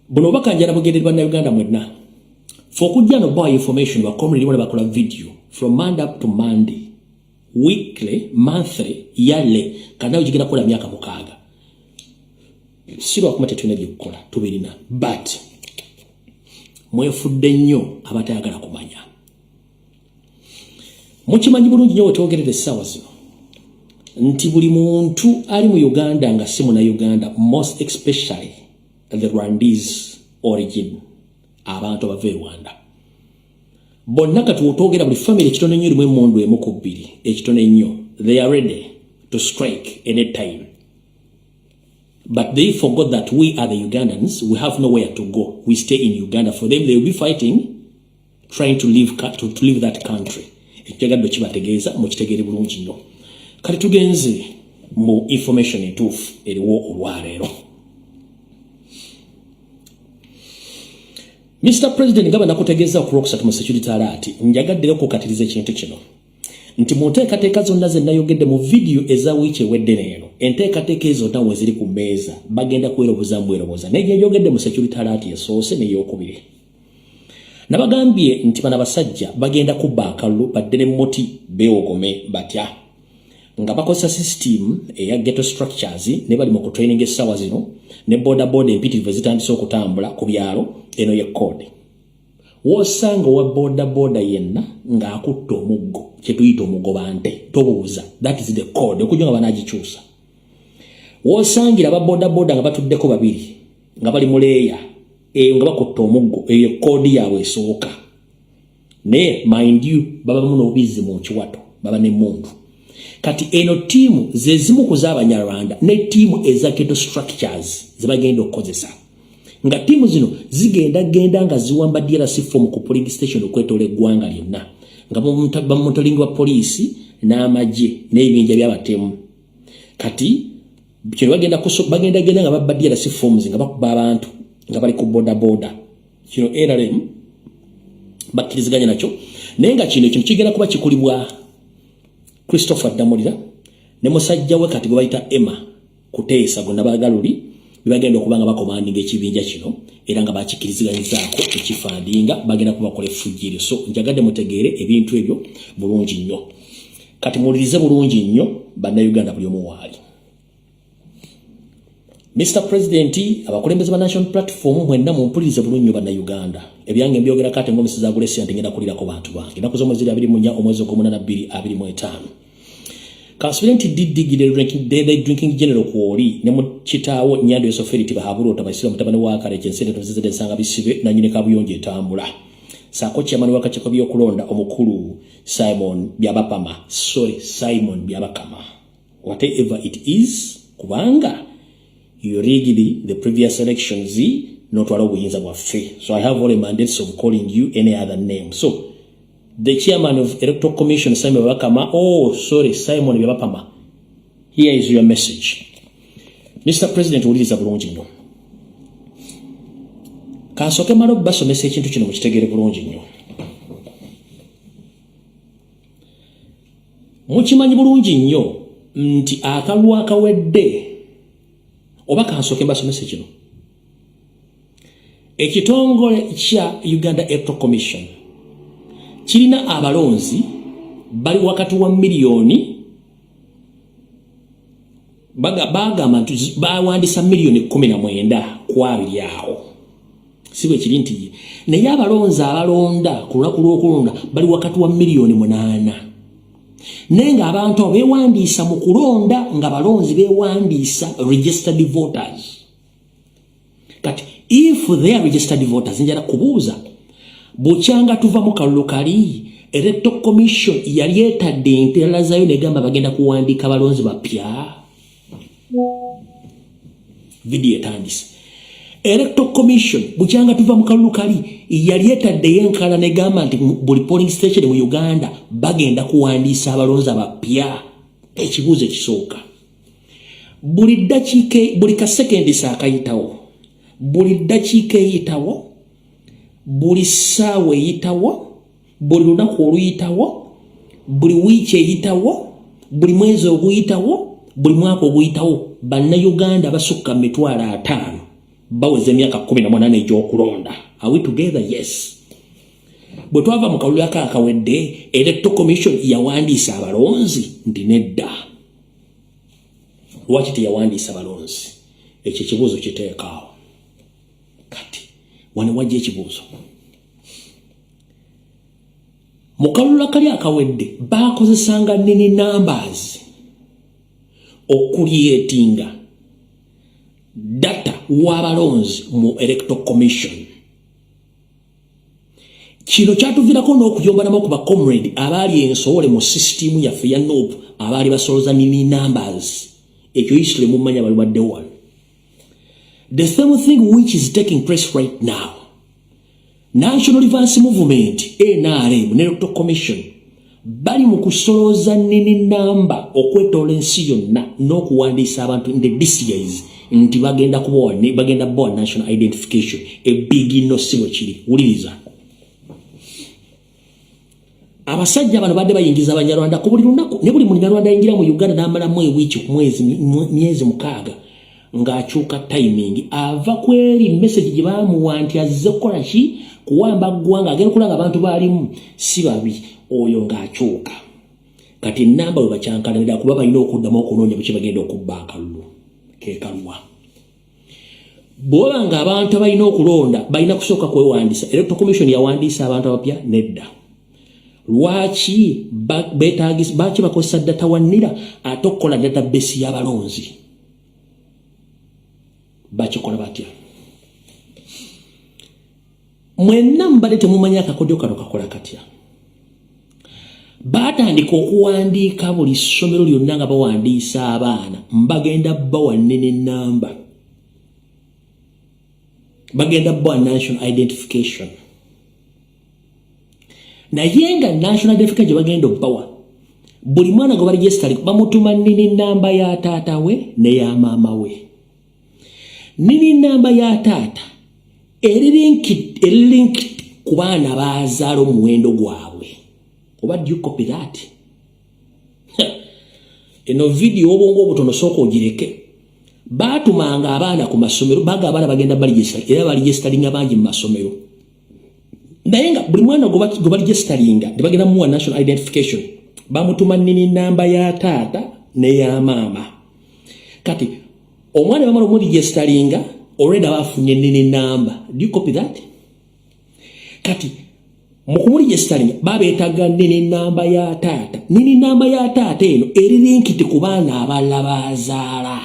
Buno obubaka njala bugendererwa Bannayuganda mwenna. For kujja no buy information wa community wale bakola video from Monday up to Monday. Weekly, monthly, yearly, kana ujigenda kola myaka 6. Siro akumate tunebye kukola tubirina, but mwefudde nnyo abatayagala kumanya. Mukimanyi bulungi nnyo wetwogerera essaawa zino nti buli muntu ali mu Uganda nga si Munnayuganda, most especially the Rwandese origin, abantu abava e Rwanda. Bonna katwotogera buli family ekitone nnyo limu emmundu emu ku bbiri ekitone nnyo, they are ready to strike any time. But they forgot that we are the Ugandans. We have nowhere to go. We stay in Uganda. For them, they will be fighting, trying to leave that country. Ekyagadde kibategeeza mukitegeere bulungi nnyo. Kati tugenze mu information entuufu eriwo olwaleero. Mr. President ngaba nakutegeeza ku Rocksat mu security alert, njagadde okukatiriza ekintu kino. Nti mu nteekateeka zonna ze nayogedde mu video eza wiiki ewedde leero, enteekateeka ezo zonna ziri ku mmeeza, bagenda kweroboza. Naye gye njogedde mu security alert esoose n'eyokubiri. Nabagambye nti bano abasajja bagenda kubba akalulu badde ne moti beewogome batya. Nga bakozesa system eya ghetto structures ne bali mu kutraining essaawa zino, ne boda empitirivu zitandise okutambula ku byalo, eno ye code. Wosanga wa boda yenna nga akutta omuggo, kye tuyita omugobante, tobuuza. That is the code, okujja nga banaagikyusa. Wosangira ba boda nga batuddeko babiri, nga bali mu leeya, nga bakutta omuggo, eyo code yaabwe esooka. Ne mind you, baba muno obubizi mu kiwato, baba ne mundu. Kati eno tiimu ze zimu ku z'Abanyarwanda ne tiimu eza ghetto structures ze bagenda okukozesa. nga timu zino zigenda nga ziwamba DRC form ku polling station okwetola eggwanga lyonna nga bamumotolingi wa polisi n'amagye n'ebinja by'abatemu kati kino bagenda nga babba DRC forms nga bakuba abantu nga bali ku boda kino NRM bakkiriziganya nakyo naye nga kino kigenda kuba kikulibwa Christopher Namawulire ne musajja we kati gwe bayita Emma kuteesa gonna bagaluli bibagenda okubanga bakomandinga ekibinja kino era nga bakikiriziganyizako ekifandinga bagenda kubakola effujjiri so njagadde mutegeere ebintu ebyo bulungi nnyo kati muwulirize bulungi nnyo bannayuganda buli omu waali. Mr. President, abakulembeze ba National Platform mwenna mumpulirize bulungi nnyo bannayuganda ebyange mbyogera kati ng'omusizi agulesi ante ngenda kulirako bantu bange ennaku z'omwezi 24 omwezi ogw'omunana 2025 Kasubirenti Didi drinking general kuoli ne mu kitaawo Nyando Yosoferiti bahabulota basira mutabane wa Kaleje ensente tuzizede nsanga bisibe na nyine kabuyonje etambula saako kyamani wakachako byokulonda omukulu Simon Byabakama whatever it is kubanga you rigged the previous elections not wala obuyinza bwaffe so I have all the mandates of calling you any other name so the chairman of Electoral Commission, Simon Byabakama, here is your message. Mr. President, uliza bulungi nnyo. Kansoke malo basomesa ekintu kino mukitegeere bulungi nnyo. Mukimanyi bulungi nnyo nti akalwa akawedde oba kansoke basomesa kino. Ekitongole kya Uganda Electoral Commission kirina abalonzi bali wakati wa miliyoni bagamba nti bawandisa miliyoni 19 kwabiri awo sibwe kiri nti naye abalonzi abalonda ku lunaku lw'okulonda bali wakati wa miliyoni 8 naye nga abantu beewandiisa mu kulonda nga balonzi beewandiisa registered voters kati if they are registered voters njala kubuuza buchanga tuva mu kalulu kali Electoral Commission yali etadde entera zayo negamba bagenda kuwandika balonzi bapya video etandise Electoral Commission buchanga tuva mu kalulu kali yali etadde yenkala negamba nti buli polling station mu Uganda bagenda kuwandisa abalonzi bapya ekibuuzo ekisooka buli dakiika buli ka sekendi saakayitawo buli dakiika eyitawo buli ssaawa eyitawo buli lunaku oluyitawo buli wiiki eyitawo buli mwezi oguyitawo buli mwaka oguyitawo bannayuganda basukka 5,000 baweza emyaka 18 egy'okulonda. Are we together? Yes. Bwe twava mu kalulu akawedde Electoral Commission yawandiisa abalonzi nti nedda. Lwaki teyawandiisa abalonzi? Ekyo ekibuuzo kiteekaawo. Kati wano wajja ekibuuzo. Mu kalulu akali akawedde baakozesanga nini numbers okulietinga data w'abalonzi mu Electoral Commission. Kino kyatuvirako n'okujombanamu ku comrade abaali ensowole mu system yaffe ya NOP abaali basoloza nini numbers. Ekyo history mumanya bali badde wano. The same thing which is taking place right now. National Reverse Movement, NRM, Electoral Commission, bali mu kusoloza nini namba okwetola ensi yonna n'okuwandiisa abantu in the DCIs nti bagenda kubowa bagenda bowa national identification big no sibo kiri wuliriza abasajja bano badde bayingiza abanyarwanda ku buli lunaku ne buli munyarwanda ayingira mu Uganda n'amala mwezi ku myezi 6 ng'akyuka timing ava kweri message gye bamuwa nti azze kukola ki kuwamba ggwanga agenda kulanga abantu baalimu si babi oyo ng'akyuka kati namba we bakyankalanira kuba balina okuddamu okunoonya bwe bagenda okubba akalulu kekalwa bw'oba ng'abantu balina okulonda balina kusooka kwewandiisa Electoral Commission yawandiisa abantu abapya nedda lwaki baki bakozesa data wannira ate okukola database y'abalonzi bakikola batya mwenna mbadde temumanya akakodyo kano kakola katya batandika okuwandiika buli ssomero lyonna nga bawandiisa abaana mbagenda bawa nnene namba bagenda bwa national identification naye nga national identification bagenda obbawa buli mwana gwe baregistering bamutuma nini namba ya taata we ne ya maama we nini namba ya taata link ku baana bazaala omuwendo gwabwe oba do you copy that eno video obongo obutono sooka ogireke baatumanga abaana ku masomero baga abaana bagenda baregistering era baregisteringa bangi mu masomero naye nga buli mwana gwe baregisteringa ne bagenda muwa national identification bamutuma nini namba ya taata ne ya maama kati omwana bamala omuregisteringa already bafunye nini namba do you copy that kati mukumuregisteringa babeetaga nini namba ya taata eno eri linkiti ku baana abalala bazaala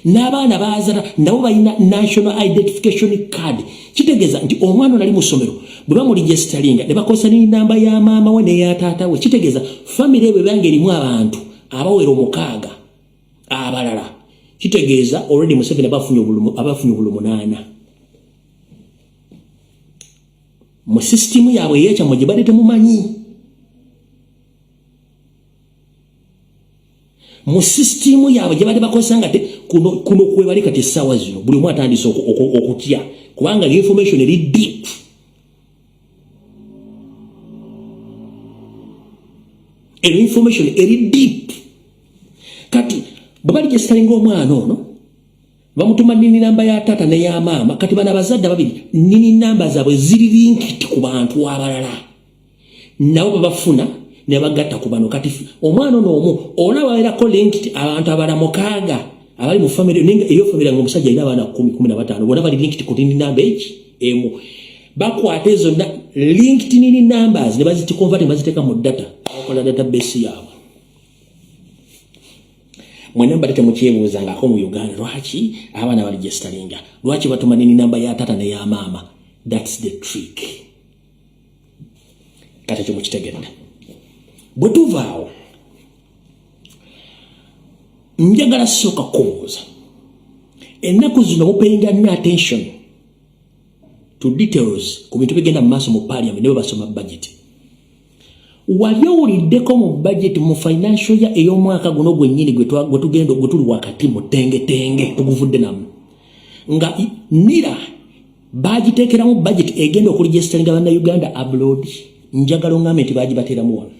n'abaana bazaala nabo balina national identification card kitegeeza nti omwana nali mu ssomero bwe bamuregisteringa ne bakozesa nini namba ya maama we ne ya taata we kitegeeza family ebyo bange erimu abantu abawera 6 abalala kitegeeza already Museveni abafunye obulumu 8 mu system yaabwe yekyamwe gye badde temumanyi mu system yaabwe gye badde bakozesa nga kuno kwebali kati essaawa zino buli omu atandise okutya kubanga information eri deep information eri deep kati bwe baregisteringa omwana ono bamutuma nini namba ya taata ne ya maama kati bana bazadde babiri nini namba zaabwe ziri linkiti ku bantu abalala nabo bafuna ne bagatta ku bano kati omwana ono omu olaba babeerako linkiti abantu abala 6 abali mu family nenga eyo family ngo musajja ina abaana 10-15 bona bali linkiti ku nini namba emu bakwata ezo linkiti nini numbers ne baziti convert baziteka mu data okola database yaabwe mwene mbadde temukyebuuza ngako mu Uganda lwaki abaana baregisteringa lwaki batuma nini namba ya taata ne ya maama that's the trick kati kyo mukitegedde bwe tuvaawo njagala sooka kubuuza ennaku zino mupayinga nnyo attention to details ku bintu bigenda mu maaso mu parliament ne bwe basoma budget wali owuliddeko mu budget mu financial year ey'omwaka guno gwennyini gwe tuli wakati mu tenge tuguvudde namu nga nira bagiteekeramu budget egenda okuregisteringa bannayuganda abroad njagala ongambe nti bagibateeramu wano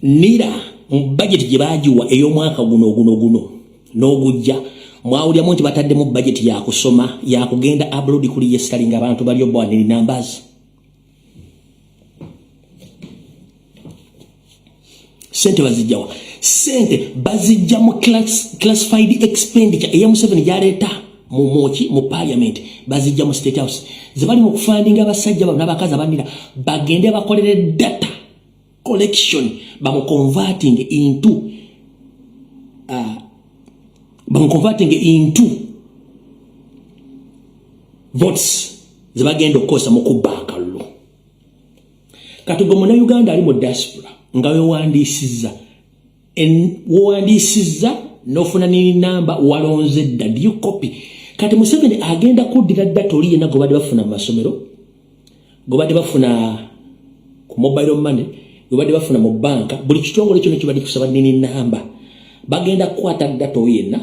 nira mu budget gye bagiwa ey'omwaka guno n'ogujja mwawulyamu nti bataddemu budget ya kusoma ya kugenda abroad kuregisteringa abantu bali obwa nini numbers sente bazijjawa sente bazijja mu classified expenditure eya Museveni gyaleeta mu parliament bazijja mu state house zibali mu kufandinga abasajja bano n'abakazi abanira bagende bakolere data collection converting into votes zibagenda okukosa mu kubbanka llo kati gwe munnayuganda ali mu diaspora nga wewandiisizza n'ofuna nini namba walonze dda do you copy kati Museveni agenda kuddira data oli yenna gwe badde bafuna mu masomero gwe badde bafuna ku mobile money gwe badde bafuna mu banka buli kitongole kyonna kibadde kusaba nini namba bagenda kukwata data oli yenna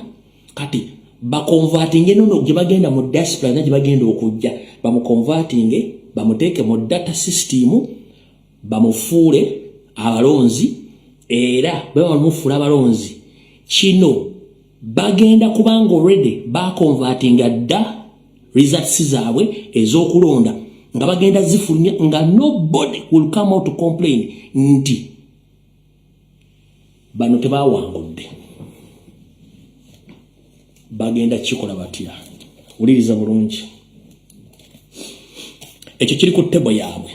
kati bakonvertinge nono gye bagenda mu diaspora na gye bagenda okujja bamukonvertinge bamuteeke mu data system bamufuule abalonzi era bamufuula abalonzi kino bagenda kubanga already bakonvertinga dda results zaabwe ez'okulonda nga bagenda zifulumya nga nobody will come out to complain nti bano tebawangudde bagenda kikola batya uliriza bulungi ekyo kiri ku tebo yaabwe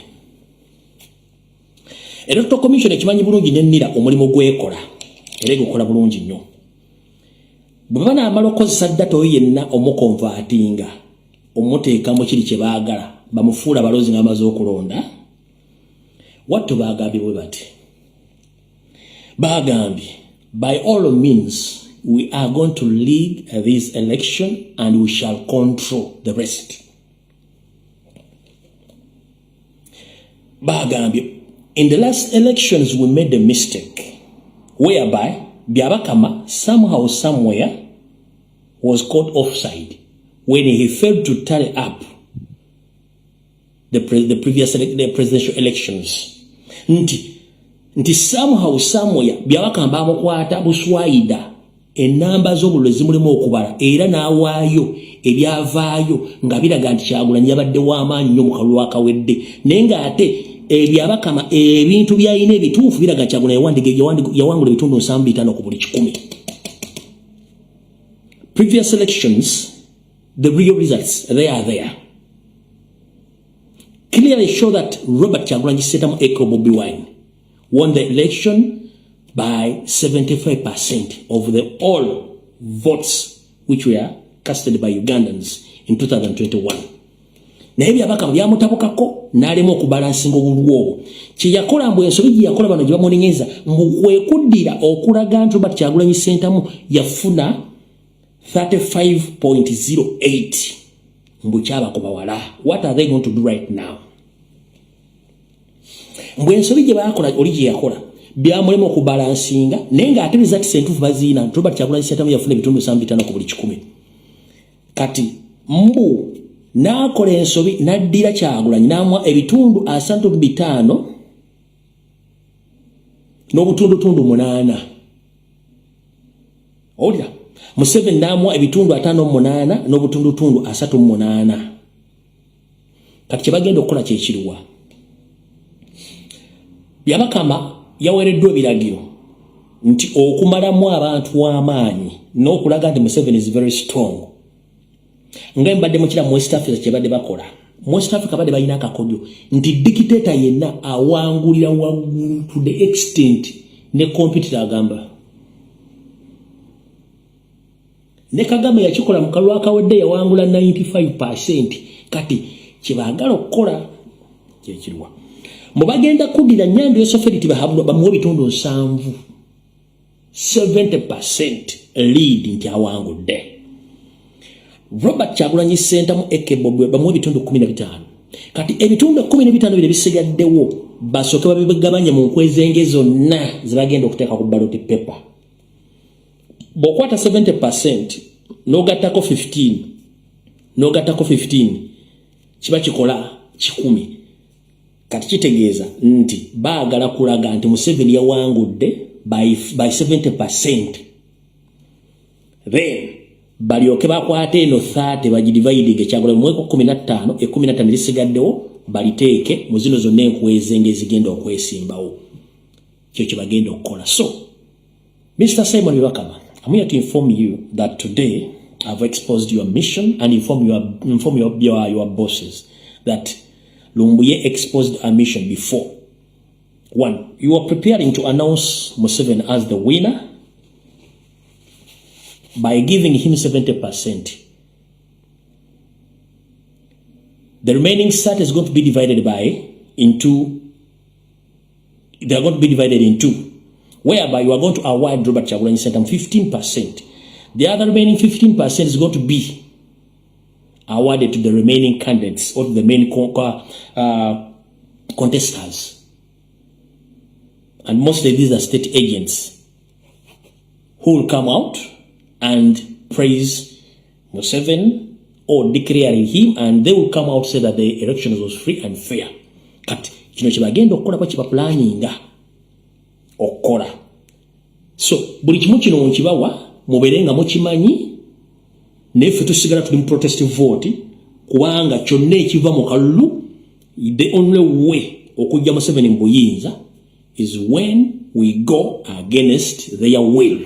Electoral Commission ekimanyi bulungi nennira omulimu gwekola era gukola bulungi nnyo bwe banaamala okukozesa data oyo yenna omukonvertinga omuteekamu kiri kye baagala bamufuula abalozi ng'amaze okulonda wattu baagambye bwe bati bagambye by all means we are going to lead this election and we shall control the rest. Bagambye, in the last elections we made a mistake whereby Byabakama somehow somewhere was caught offside when he failed to tally up the presidential elections. Nti somehow somewhere Byabakama bamukwata buswaida enamba z'obululu ezimulimu okubala era n'awaayo ebyavaayo nga biraga nti Kyagulanyi yabadde w'amaanyi nnyo mu kalulu akawedde naye ng'ate Byabakama ebintu byalina ebituufu biraga Kyagulanyi yawangula ebitundu 75 ku buli 100. Previous elections, the real results, they are there. Clearly show that Robert Kyagulanyi Ssentamu aka Bobiwine won the election by 75% of the all votes which were casted by Ugandans in 2021. Naye Byabakama byamutabukako n'alema okubalansinga obululu obwo. Kye yakola mbu ensobi gye yakola bano gye bamunenyeza mbu kwe kuddira okulaga nti Robert Kyagulanyi Ssentamu yafuna 35.08 mbu kyabakuba wala. What are they going to do right now? Mbu ensobi gye bakola oli gye yakola byamulema okubalansinga naye ng'ate results entuufu baziina nti Robert Kyagulanyi Ssentamu yafuna ebitundu 75 ku buli 100. Kati mbu n'akola ensobi n'addira Kyagulanyi n'amuwa ebitundu 35 n'obutundutundu 8. Olira Museveni n'amuwa ebitundu 58 n'obutundutundu 38. Kati kye bagenda okukola kye kiruwa. Byabakama yawereddwa ebiragiro nti okumalamu abantu amaanyi n'okulaga nti Museveni is very strong. Nga mbadde mukira mu West Africa kye badde bakola. Mu West Africa badde balina akakodyo nti dictator yenna awangulira waggulu to the extent ne competitor agamba. Ne Kagame yakikola mu kalulu akawedde yawangula 95%. Kati kye baagala okukola kye kiruwa. Mu bagenda kuddira Nyando Yoseferiti bamuwa ebitundu 70% lead nti awangudde. Robert Kyagulanyi Ssentamu aka Bobiwine bamuwa ebitundu 15. Kati ebitundu 15 bire bisigaddewo basooke babigabanye mu nkwezenge zonna zibagenda okuteeka ku ballot paper. Bw'okwata 70% n'ogattako 15 kiba kikola 10. Kati kitegeeza nti baagala kulaga nti Museveni yawangudde by 70%. Then balyoke bakwate eno 30 bagidivide Kyagulanyi mu 15 15 lisigaddewo baliteeke mu zino zonna enkwezenge zigenda okwesimbawo. Kyo kye bagenda okukola. So Mr. Simon Byabakama, I'm here to inform you that today I've exposed your mission and inform your bosses that Lumbuye exposed a mission before. 1. You are preparing to announce Museveni as the winner by giving him 70%. The remaining sat is going to be divided in two. They are going to be divided in two, whereby you are going to award Robert Kyagulanyi Ssentamu 15%. The other remaining 15% is going to be awarded to the remaining candidates or to the main contestants. And mostly these are state agents who will come out and praise Museveni or declaring him, and they will come out and say that the election was free and fair. Kati kino kibagenda okukola kwa kiba planninga okukola. So buli kimu kino nkibawa muberenga mukimanyi nefe tusigala tuli mu protest vote kubanga kyonna ekiva mu kalulu the only way okujja Museveni mu buyinza is when we go against their will.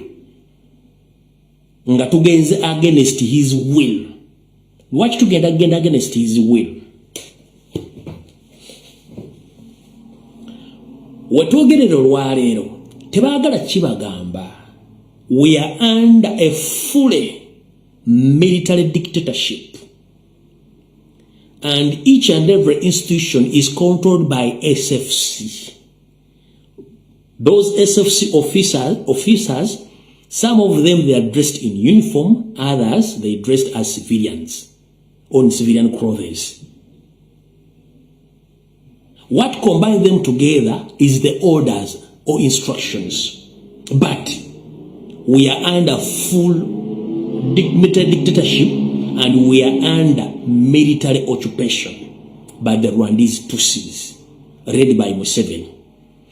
Nga tugenze against his will. Watch tugenda against his will. Wetwogerera olwaleero tebaagala kibagamba. We are under a fully military dictatorship, and each and every institution is controlled by SFC. Those SFC officers, some of them they are dressed in uniform, others they dressed as civilians, on civilian clothes. What combines them together is the orders or instructions. But we are under full dictatorship and we are under military occupation by the Rwandese Tutsis, led by Museveni.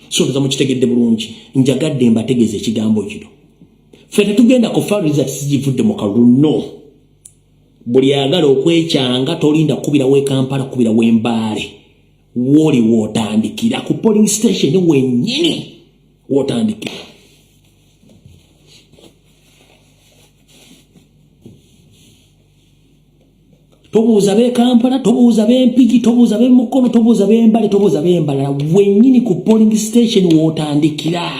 So tuzamukitegedde bulungi njagadde mbategeeze ekigambo kino. Ffe tugenda kufariza sijivudde mu kalunno. Buli ayagala okwekyanga tolinda kubira we Kampala kubira we Mbale. Woli wotandikira ku polling station wennyini wotandikira. Tobuuza be Kampala, tobuuza be Mpigi, tobuuza be Mukono, tobuuza be Mbale, tobuuza be Mbalala wennyini ku polling station wotandikira.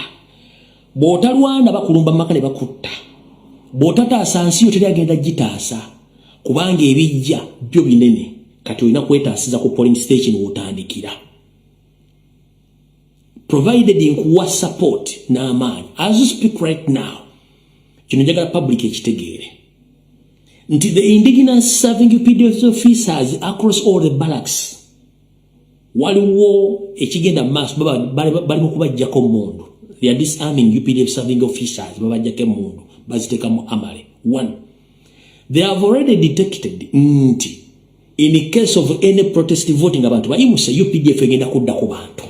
Bw'otalwana bakulumba maka ne bakutta. Bw'otataasa nsi yo teri agenda gitaasa kubanga ebijja byo binene. Kati olina kwetaasiza ku polling station wotandikira. Provided nkuwa support n'amaanyi. As you speak right now, kino njagala public ekitegeere. Nti the indigenous serving UPDF officers across all the barracks waliwo ekigenda maaso bali mu kubajjako mundu. They are disarming UPDF serving officers babajjako mundu bazitekamu amale. 1. They have already detected nti in case of any protest voting abantu bayimuse UPDF egenda kudda ku bantu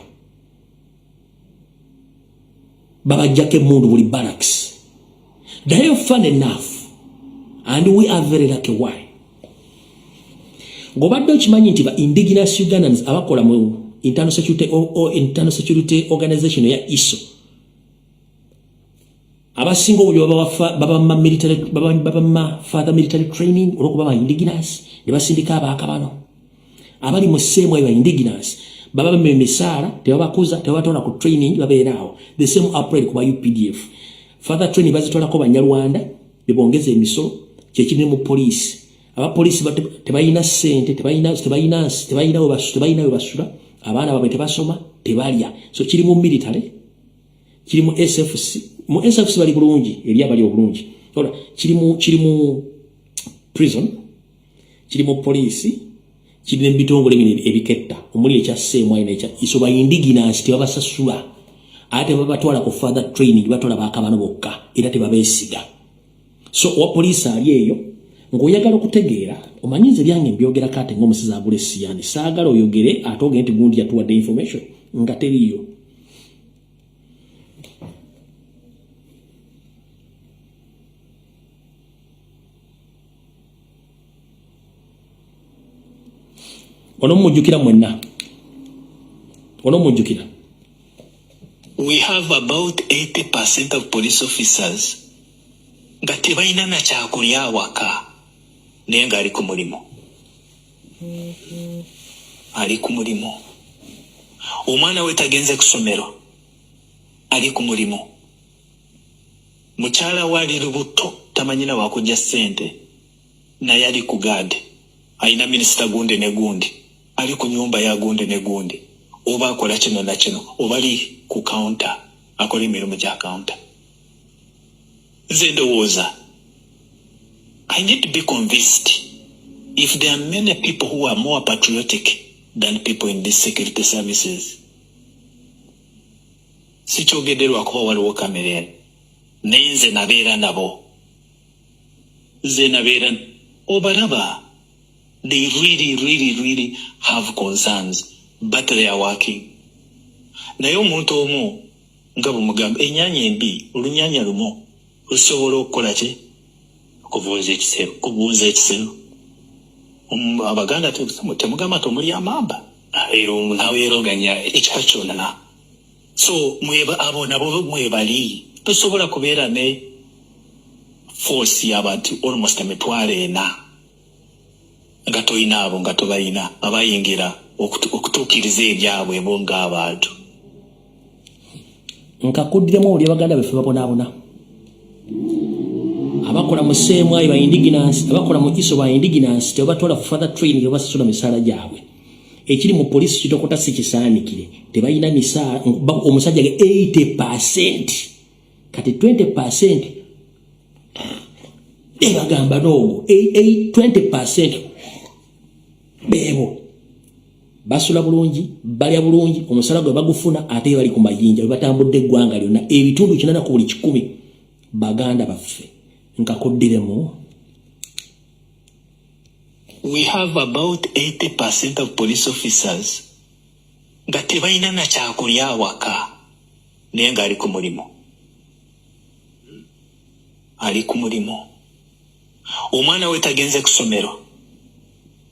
babajjako mundu buli barracks. They are fun enough. And we are very lucky. Why? Gobadde okimanyi nti ba indigenous Ugandans abakola mu internal security organization ya ISO abasinga obyo baba further military training olwokuba ba indigenous ne basindika abakabano abali mu same ya indigenous baba bamemisaala tebabakuza tebatola ku training babeerawo the same approach ku UPDF further training bazitola ko banyarwanda bibongeze emisolo kyekiri mu police aba police tebayina sente tebayina basula abaana babe tebasoma tebalya so kiri mu military kiri mu SFC bali bulungi eri abali obulungi ora kiri mu prison kiri mu police kiri mu bitongole ebiketta omuli ekya semwa ina ekya iso ba indigenous tebabasasula ate babatwala ku further training batwala bakabano bokka era tebabesiga. So wa police ali eyo ngoyagala okutegeera omanyize byange mbyogera kate ng'omusiza abule siyani saagala oyogere atoge nti gundi yatuwadde information nga teriyo. Onomujjukira mwenna onomujjukira. We have about 80% of police officers nga tebalina na kyakulya awaka naye nga ali ku mulimu. Ali ku mulimu. Omwana we tagenze ku ssomero ali ku mulimu. Mukyala we ali lubuto tamanyina wakujja ssente naye ali ku gaadi. Ayina minisita gundi ne gundi ali ku nyumba ya gundi ne gundi oba akola kino na kino oba ali ku counter akola emirimu gya counter. Zendowoza, I need to be convinced if there are many people who are more patriotic than people in these security services. Sikyogedderwa kuba waliwo kamere naye nze nabeera nabo. Nze nabeera obalaba. They really have concerns, but they are working. Naye omuntu omu nga bw'omugamba ennyanya embi olunyanya lumu lusobola okukola ki? Okubuuza ekisero. Abaganda temugamba tomuli amamba naweeroganya ekika kyonna. So abo nabo mwebali tosobola kubeera ne force y'abantu almost 4,000 nga toyina abo nga tobayina abayingira okutuukiriza ebyabwe bo ng'abantu. Nkakuddiremu oli abaganda beffe babonaabona abakola mu semwayi ba indigenous abakola mu iso ba indigenous tebabatwala further training obasasula misaala gyabwe ekiri mu police kitokota sikisaanikire tebalina misaala omusajja 80% kati 20% ebagamba noogo 20% bebo basula bulungi balya bulungi omusala gwe bagufuna ate bali ku mayinja bwe batambudde eggwanga lyonna ebitundu 80 ku buli 100 baganda baffe nkakoddiremu. We have about 80% of police officers nga tebalina na kyakulya awaka naye nga ali ku mulimo. Ali ku mulimo. Omwana we tagenze ku ssomero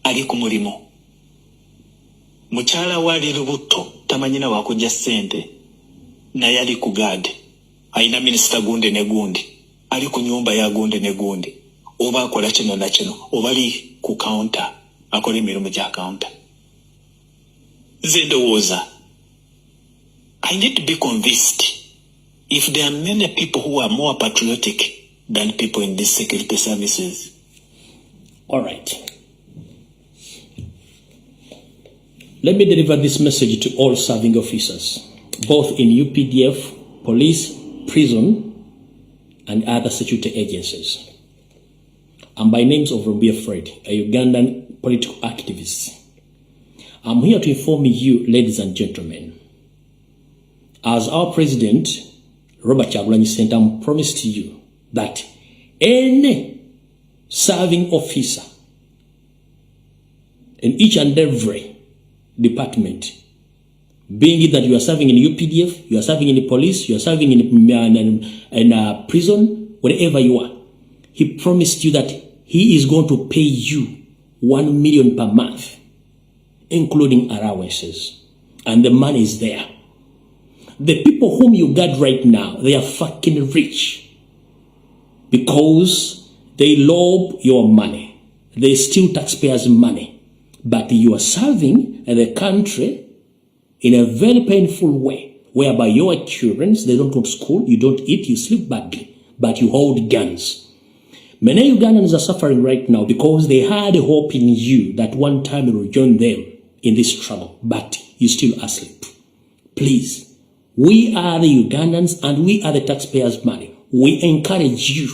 ali ku mulimo. Mukyala we ali lubuto tamanyina wakujja ssente naye ali ku gaadi. Ayina minisita gunde ne gundi ali ku nyumba ya gunde ne gundi oba akola kino na kino oba ali ku counter akola emirimu gya counter. Nze ndowooza I need to be convinced if there are many people who are more patriotic than people in these security services. All right. Let me deliver this message to all serving officers, both in UPDF, police, prison, and other security agencies. I'm by names of LUMBUYE FRED, a Ugandan political activist. I'm here to inform you, ladies and gentlemen, as our president, Robert Kyagulanyi Ssentamu, promised to you that any serving officer in each and every department, being it that you are serving in UPDF, you are serving in the police, you are serving in prison, wherever you are, he promised you that he is going to pay you 1 million per month, including allowances. And the money is there. The people whom you got right now, they are fucking rich because they lob your money. They steal taxpayers' money. But you are serving the country in a very painful way, whereby your children, they don't go to school, you don't eat, you sleep badly, but you hold guns. Many Ugandans are suffering right now because they had a hope in you that one time you will join them in this struggle, but you still are asleep. Please, we are the Ugandans and we are the taxpayers' money. We encourage you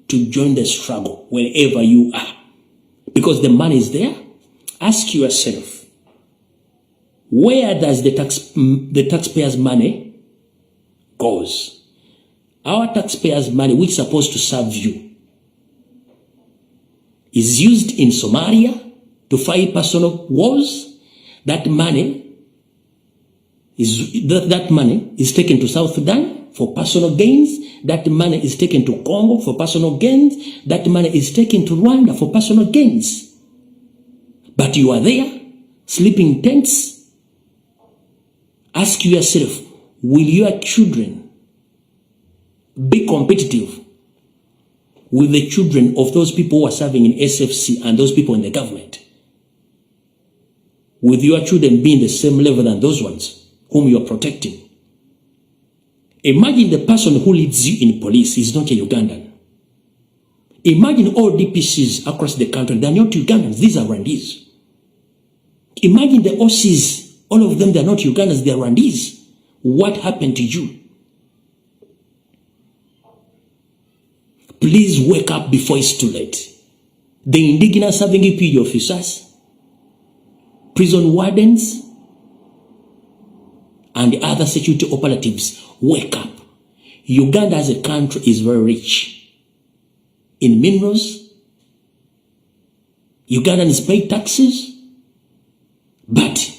to join the struggle wherever you are because the money is there. Ask yourself, where does the taxpayers' money goes? Our taxpayers' money, which is supposed to serve you, is used in Somalia to fight personal wars. That money is taken to South Sudan for personal gains. That money is taken to Congo for personal gains. That money is taken to Rwanda for personal gains. But you are there, sleeping in tents. Ask yourself, will your children be competitive with the children of those people who are serving in SFC and those people in the government? Will your children be in the same level than those ones whom you are protecting? Imagine the person who leads you in police is not a Ugandan. Imagine all DPCs across the country, they are not Ugandans, these are Rwandese. Imagine the OCs, all of them, they are not Ugandans, they are Rwandese. What happened to you? Please wake up before it's too late. The indigenous serving EPD officers, prison wardens, and other security operatives, wake up. Uganda as a country is very rich in minerals. Ugandans pay taxes. But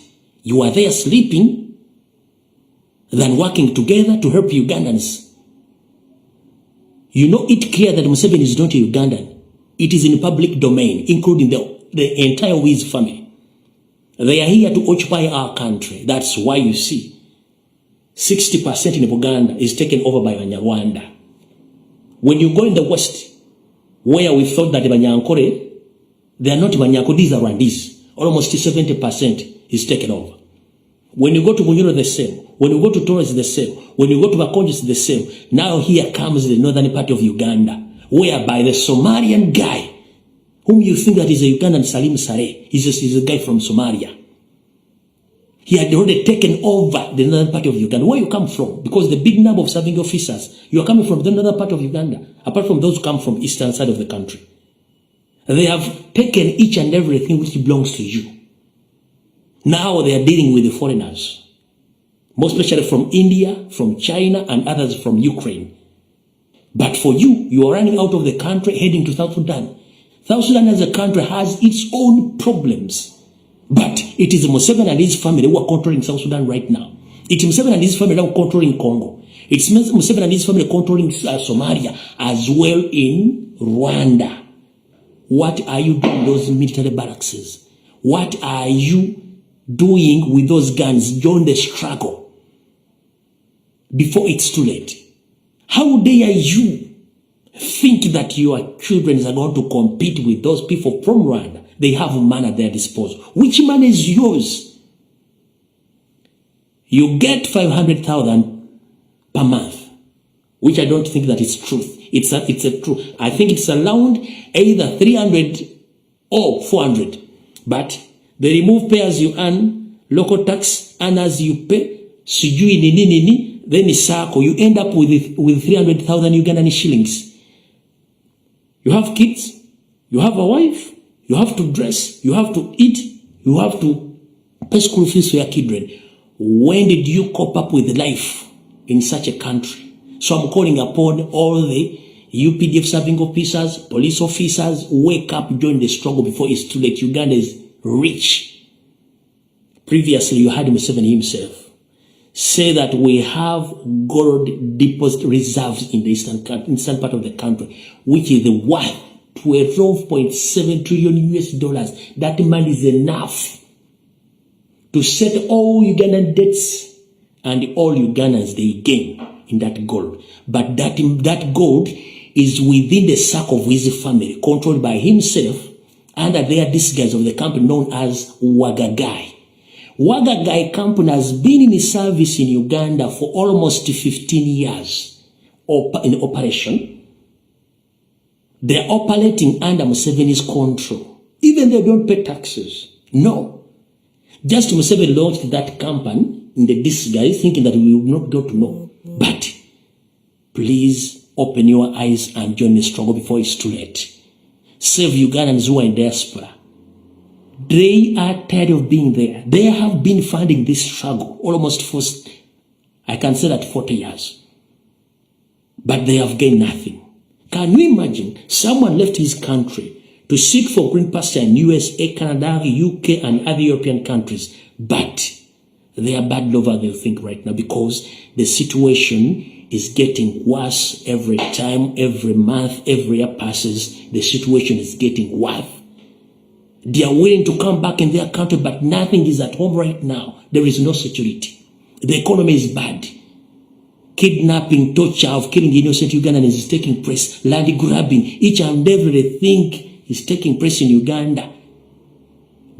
you are there sleeping than working together to help Ugandans. You know it clear that Museveni is not a Ugandan. It is in public domain, including the entire Wiz family. They are here to occupy our country. That's why you see 60% in Uganda is taken over by Banyarwanda. When you go in the West, where we thought that Banyankore, they are not Banyankore, these are Rwandese. Almost 70% is taken over. When you go to Bunyoro, the same. When you go to Torres, the same. When you go to Bakonjis, the same. Now here comes the northern part of Uganda, whereby the Somalian guy, whom you think that is a Ugandan Salim Saleh, is a guy from Somalia. He had already taken over the northern part of Uganda. Where you come from? Because the big number of serving officers, you are coming from the northern part of Uganda, apart from those who come from eastern side of the country. They have taken each and everything which belongs to you. Now they are dealing with the foreigners, most especially from India, from China, and others from Ukraine. But for you, you are running out of the country, heading to South Sudan. South Sudan as a country has its own problems. But it is Museveni and his family who are controlling South Sudan right now. It is Museveni and his family who are controlling Congo. It's Museveni and his family controlling Somalia, as well in Rwanda. What are you doing those military barracks? What are you doing with those guns? Join the struggle before it's too late. How dare you think that your children are going to compete with those people from Rwanda? They have money at their disposal. Which money is yours? You get 500,000 per month, which I don't think that is truth. It's a truth. I think it's around either 300 or 400. But they remove pay as you earn, local tax, and as you pay, then isako, you end up with 300,000 Ugandan shillings. You have kids, you have a wife, you have to dress, you have to eat, you have to pay school fees for your children. When did you cope up with life in such a country? So I'm calling upon all the UPDF serving officers, police officers, wake up, join the struggle before it's too late. Uganda is rich. Previously, you had Museveni himself say that we have gold deposit reserves in the eastern part of the country, which is worth 12.7 trillion US dollars. That money is enough to set all Ugandan debts and all Ugandans they gain in that gold. But that gold is within the circle of his family, controlled by himself under their disguise of the company known as Wagagai. Wagagai company has been in service in Uganda for almost 15 years in operation. They are operating under Museveni's control. Even they don't pay taxes. No. Just Museveni launched that company in the disguise, thinking that we will not go to know. But please open your eyes and join the struggle before it's too late. Save Ugandans who are in diaspora. They are tired of being there. They have been funding this struggle almost for, I can say that 40 years. But they have gained nothing. Can you imagine someone left his country to seek for green pasture in USA, Canada, UK, and other European countries? But they are bad over they think right now because the situation is getting worse every time, every month, every year passes. The situation is getting worse. They are willing to come back in their country, but nothing is at home right now. There is no security. The economy is bad. Kidnapping, torture of killing innocent Ugandans is taking place. Land grabbing, each and everything is taking place in Uganda.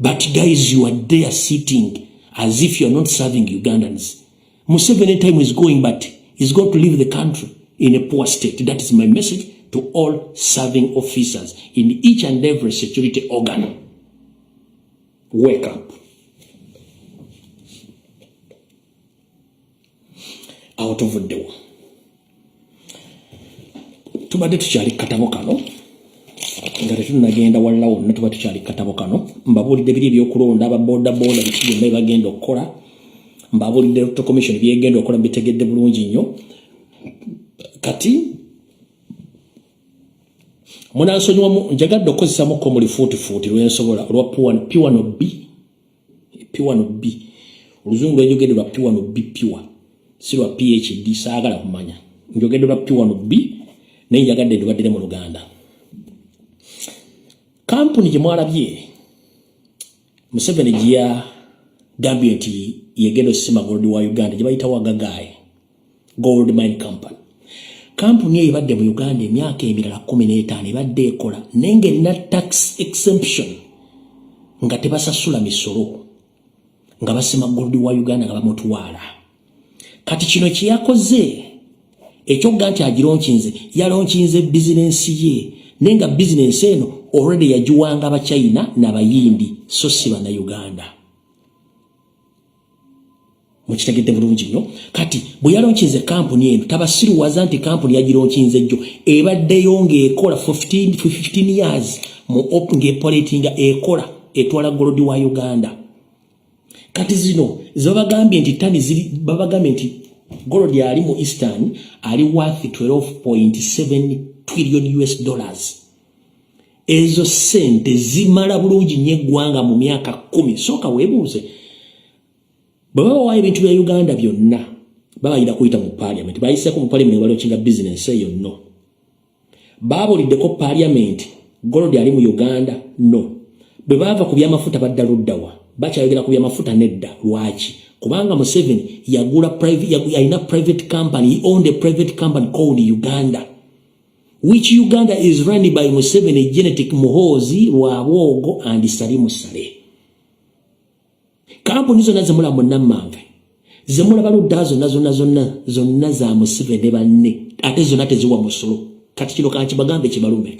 But guys, you are there sitting as if you are not serving Ugandans. Museveni time is going, but he's going to leave the country in a poor state. That is my message to all serving officers in each and every security organ. Wake up. Out of the door. Tubadde tukyali katabo kano nga tetunagenda walawo natuba tukyali katabo kano mbabuulidde biri ebyokulonda ababoda biki byonna bagenda okukola mbabuulidde electoral commission byegenda okukola bitegedde bulungi nnyo kati munansonyiwamu njagadde okukozesaamu muli fuutifuuti lwensobola olwa P1B oluzungu lwenjogedde lwa P1B pure si lwa PhD saagala kumanya njogedde lwa P1B naye njagadde ndibaddire mu Luganda. Kampuni gye mwalabye Museveni gye yagambye nti yegenda osima gold wa Uganda gye bayita Wagagai Gold Mine Company. Kampuni eyo ebadde mu Uganda emyaka emirala 15 ebadde ekola naye ng'erina tax exemption nga tebasasula misolo nga basima gold wa Uganda nga bamutwala. Kati kino kye yakoze ekyoga nti agironkinze yalonkinze bizinensi ye nenga bizinensi eno already yagiwanga aba China n'abayindi so si bana Uganda. mukitegedde bulungi nnyo kati bwe yalonkinze kampuni eno tabasiruwaza nti kampuni yagironskinze jjo ebaddeyo ng'ekola for 15 years ng'epolatinga ekola etwala golodi wa Uganda kati zino zibagambye nti tani babagambye nti golodi ali mu Eastern ali worth 12.7 trillion US dollars ezo sente zimala bulungi nnyo eggwanga mu myaka 10 soka weebuuze baba waye bintu bya Uganda byonna babayira kuyita mu parliament bayiseko mu parliament balochinga business eyo no babulideko parliament golodi ali mu Uganda no bwe bava ku byamafuta baddaluddawa bakyayogera ku byamafuta nedda lwaki kubanga Museveni yagula private company he owned a private company called Uganda which Uganda is run by Museveni genetic Muhozi Rwabogo and Salimu Sale kampuni zonna zemula munnamanve zemula baludda zonna za Museveni banne ate zonna teziwa musolo kati kino kankibagambe kibalume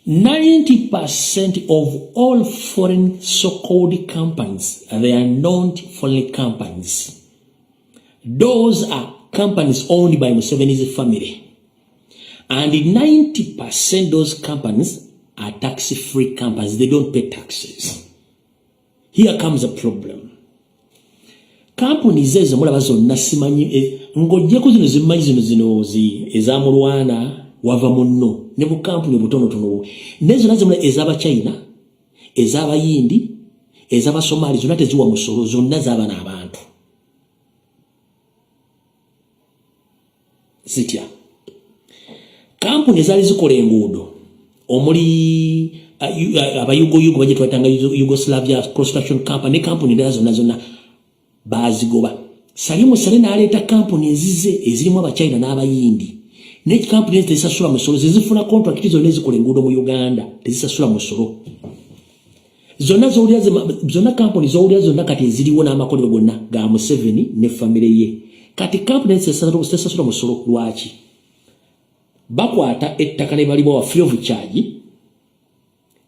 %90 of all foreign so-called companies, they are not foreign companies. Those are companies owned by Museveni's family. And 90% those companies are tax-free companies. They don't pay taxes. Here comes a problem. Companies ezo mulaba zonna simanyi ng'ojjeko zino zimanyi zino ezamulwana wava munno ne bu company butonotono nezo nazimula ezaba China ezaba Yindi ezaba Somali zonna teziwa musolo zonna zaba n'abantu zitya company ezali zikola enguudo omuli abayugo baje twatanga Yugoslavia construction company ne company ndazo zonna bazigoba Salimu Sale n'aleeta company ezize ezirimu abachina n'abayindi ne company tezisasula musolo zifuna contract zonna ezikola enguudo mu Uganda tezisasula musolo zonna company zowulira zonna kati eziriwo n'amakolero gonna ga Museveni ne family ye kati company tezisasula musolo lwaki bakwata ettaka ne balibo wa free of charge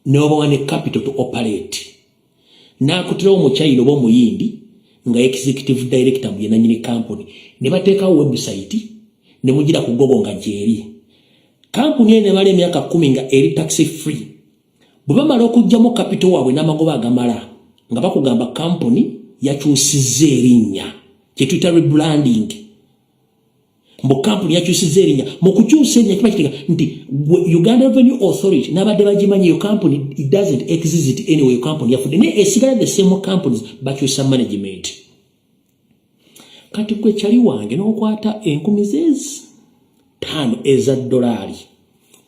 n'obawa ne capital to operate n'akutirawo mukyayiro oba omuyindi nga executive director mu yenanyini company ne bateekawo website ne mugira ku Google nga jeri company ene bale emyaka 10 nga eri tax free bwe bamala okujjamo capital waabwe n'amagoba agamala nga bakugamba company yakyusizza erinnya kye tuyita rebranding mbu company yakyusizza erinnya mu kukyusa erinnya kiba kitega nti Uganda Revenue Authority n'abadde bagimanyi yo company it doesn't exist anyway company yafudde ne esigala the same companies bakyusa management kati kwe kyali wange n'okwata $5,000 eza dolari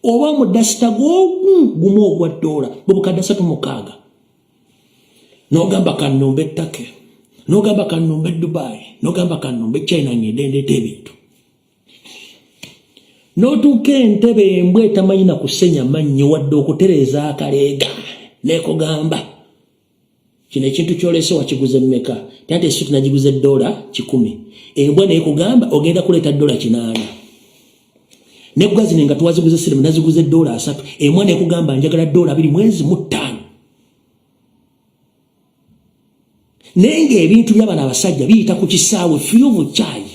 oba mu dasita gumu ogwa dola bubukadde 36 n'ogamba kannombe ettake n'ogamba kannombe Dubai n'ogamba kannombe China ng'endendete ebintu n'otuuka entebe embwa etamanyi na kusenya mannyo wadde okutereeza akaleega n'ekugamba kino ekintu kyolese wakiguze mmeka tante esuti nagiguze $10 embwa n'ekugamba ogenda kuleeta $8 negwazi nga tuwaziguze sirimu naziguze $3 embwa n'ekugamba njagala $2 mwezi mu 5 nenge ebintu by'abana abasajja biyita ku kisaawe free of charge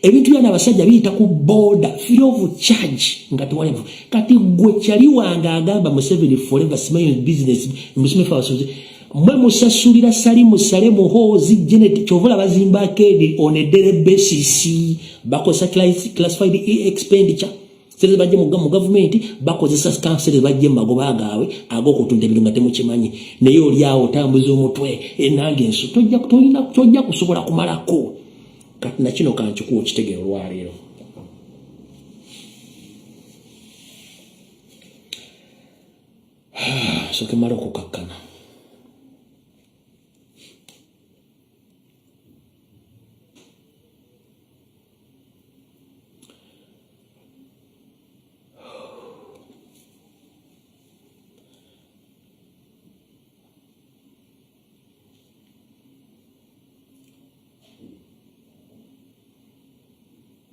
ebintu by'abana abasajja biyita ku border free of charge nga tuwali kati gwe kyali wanga agamba Museveni forever smile business Museveni for mwe musasulira Salimu Sale Muhozi genetic chovola bazimba kedi on a daily basis bakosa classified expenditure seze bajje mu government bakozesa council bajje magoba agawe agokutunda ebintu nga temukimanyi naye oli awo tambuza omutwe enange ensu tojja kusobola kumalako kati na kino kanchikuwa kitegero lwaleero so kemala okukakkana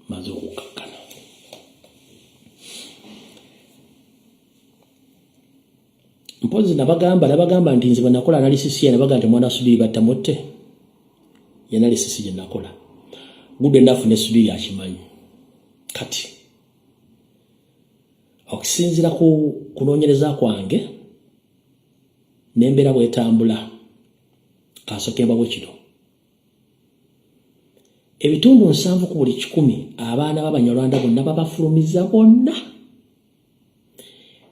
maze okukakkana mpozi nabagamba nti nze banakola analysis ya nabaga nti mwana Subiri batamotte ya analysis je nakola good enough ne Subiri akimanyi kati okusinzira ku kunoonyereza kwange nembera bwetambula kasokemba bwe kino ebitundu 7 ku buli 100 abaana b'Abanyarwanda bonna babafulumiza bonna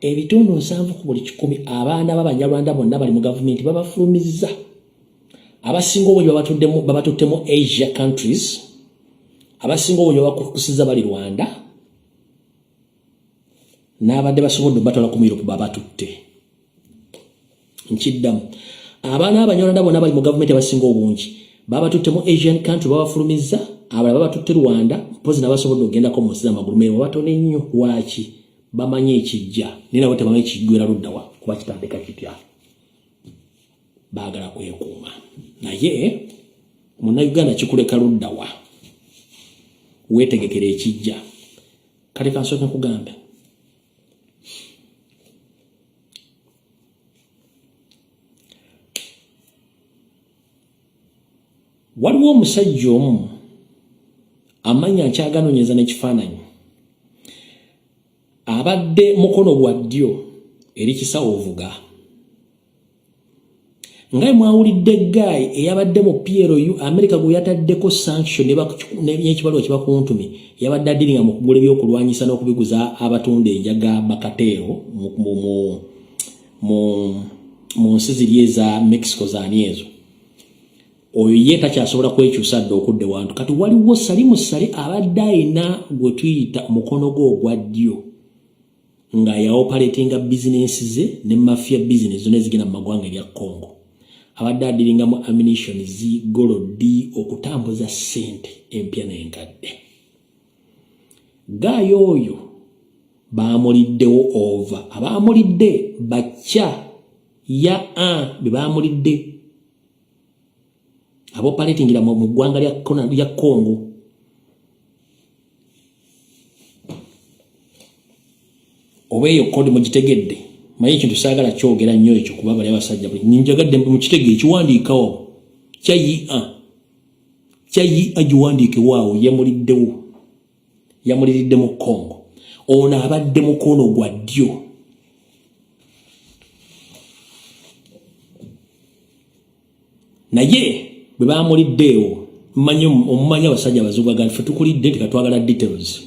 ebitundu 7 ku buli 100 abaana b'Abanyarwanda bonna bali mu government babafulumiza abasinga obunyo babatuttemu Asia countries abasinga obunyo bakukusiza bali Rwanda n'abadde basobodde batola ku Europe babatutte nkiddamu abaana b'Abanyarwanda bonna bali mu government abasinga obungi babatuttemu Asian country babafulumiza abalala babatutte Rwanda mpozi n'abasobodde ogendako mu nsi z'amagulu meewo batone nnyo lwaki bamanye ekijja nina bote bamanye ekigwera luddawa kuba kitandika kitya baagala kwekuuma naye Munnayuganda kikuleka luddawa weetegekera ekijja kale kansooke nkugambe waliwo omusajja omu amanya nkyaganoonyeza n'ekifaananyi abadde mukono gwa ddyo eri kisawo ovuga nga mwawulidde guy eyabadde mu PLU America gwe yataddeko sanction n'ekibalwa kibakuntumi yabadde adiringa mu kugula ebyokulwanyisa n'okubiguza abatunda enjaga bakateero mu nsi ziri eza Mexico zaani ezo oyo ye takyasobola kwekyusa dde okudde wantu kati waliwo sali abadde ayina gwe tuyita mukono gwe ogwa ddyo nga yaoperatinga bizinesi ze ne mafia business zonna ezigenda mu magwanga erya Congo abadde adiringa mu ammunition golodi okutambuza ssente empya n'enkadde gayo oyo baamuliddewo over abaamulidde bacca ya be baamulidde aboperatingira mu ggwanga lya Congo obeyo kodi mugitegedde maye kintu saagala kyogera nnyo ekyo kuba bali abasajja ninjagadde mu kitege ekiwandiikawo kyayi agiwandiike waawo yamulidde mu Congo ono abadde mukono gwa ddyo naye bwe baamuliddeewo omumanyi abasajja abazugaga ffe tukulidde nti katwagala details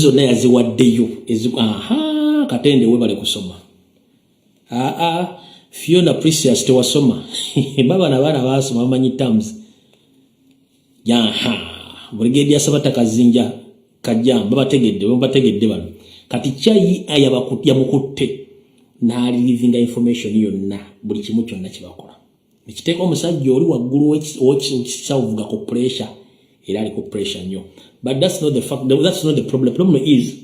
zonna yaziwaddeyo katende we bale kusoma Fiona Precious tewasoma baba baana basoma bamanyi terms Brigadier Sabata Kazinja Kajjamba bategedde bano kati kyayi yamukutte n'alilivinga information yonna buli kimu kyonna kibakola nikiteeka omusajja oli waggulu okisavuga ku pressure era ali ku pressure nnyo but that's not the fact, that's not the problem. The problem is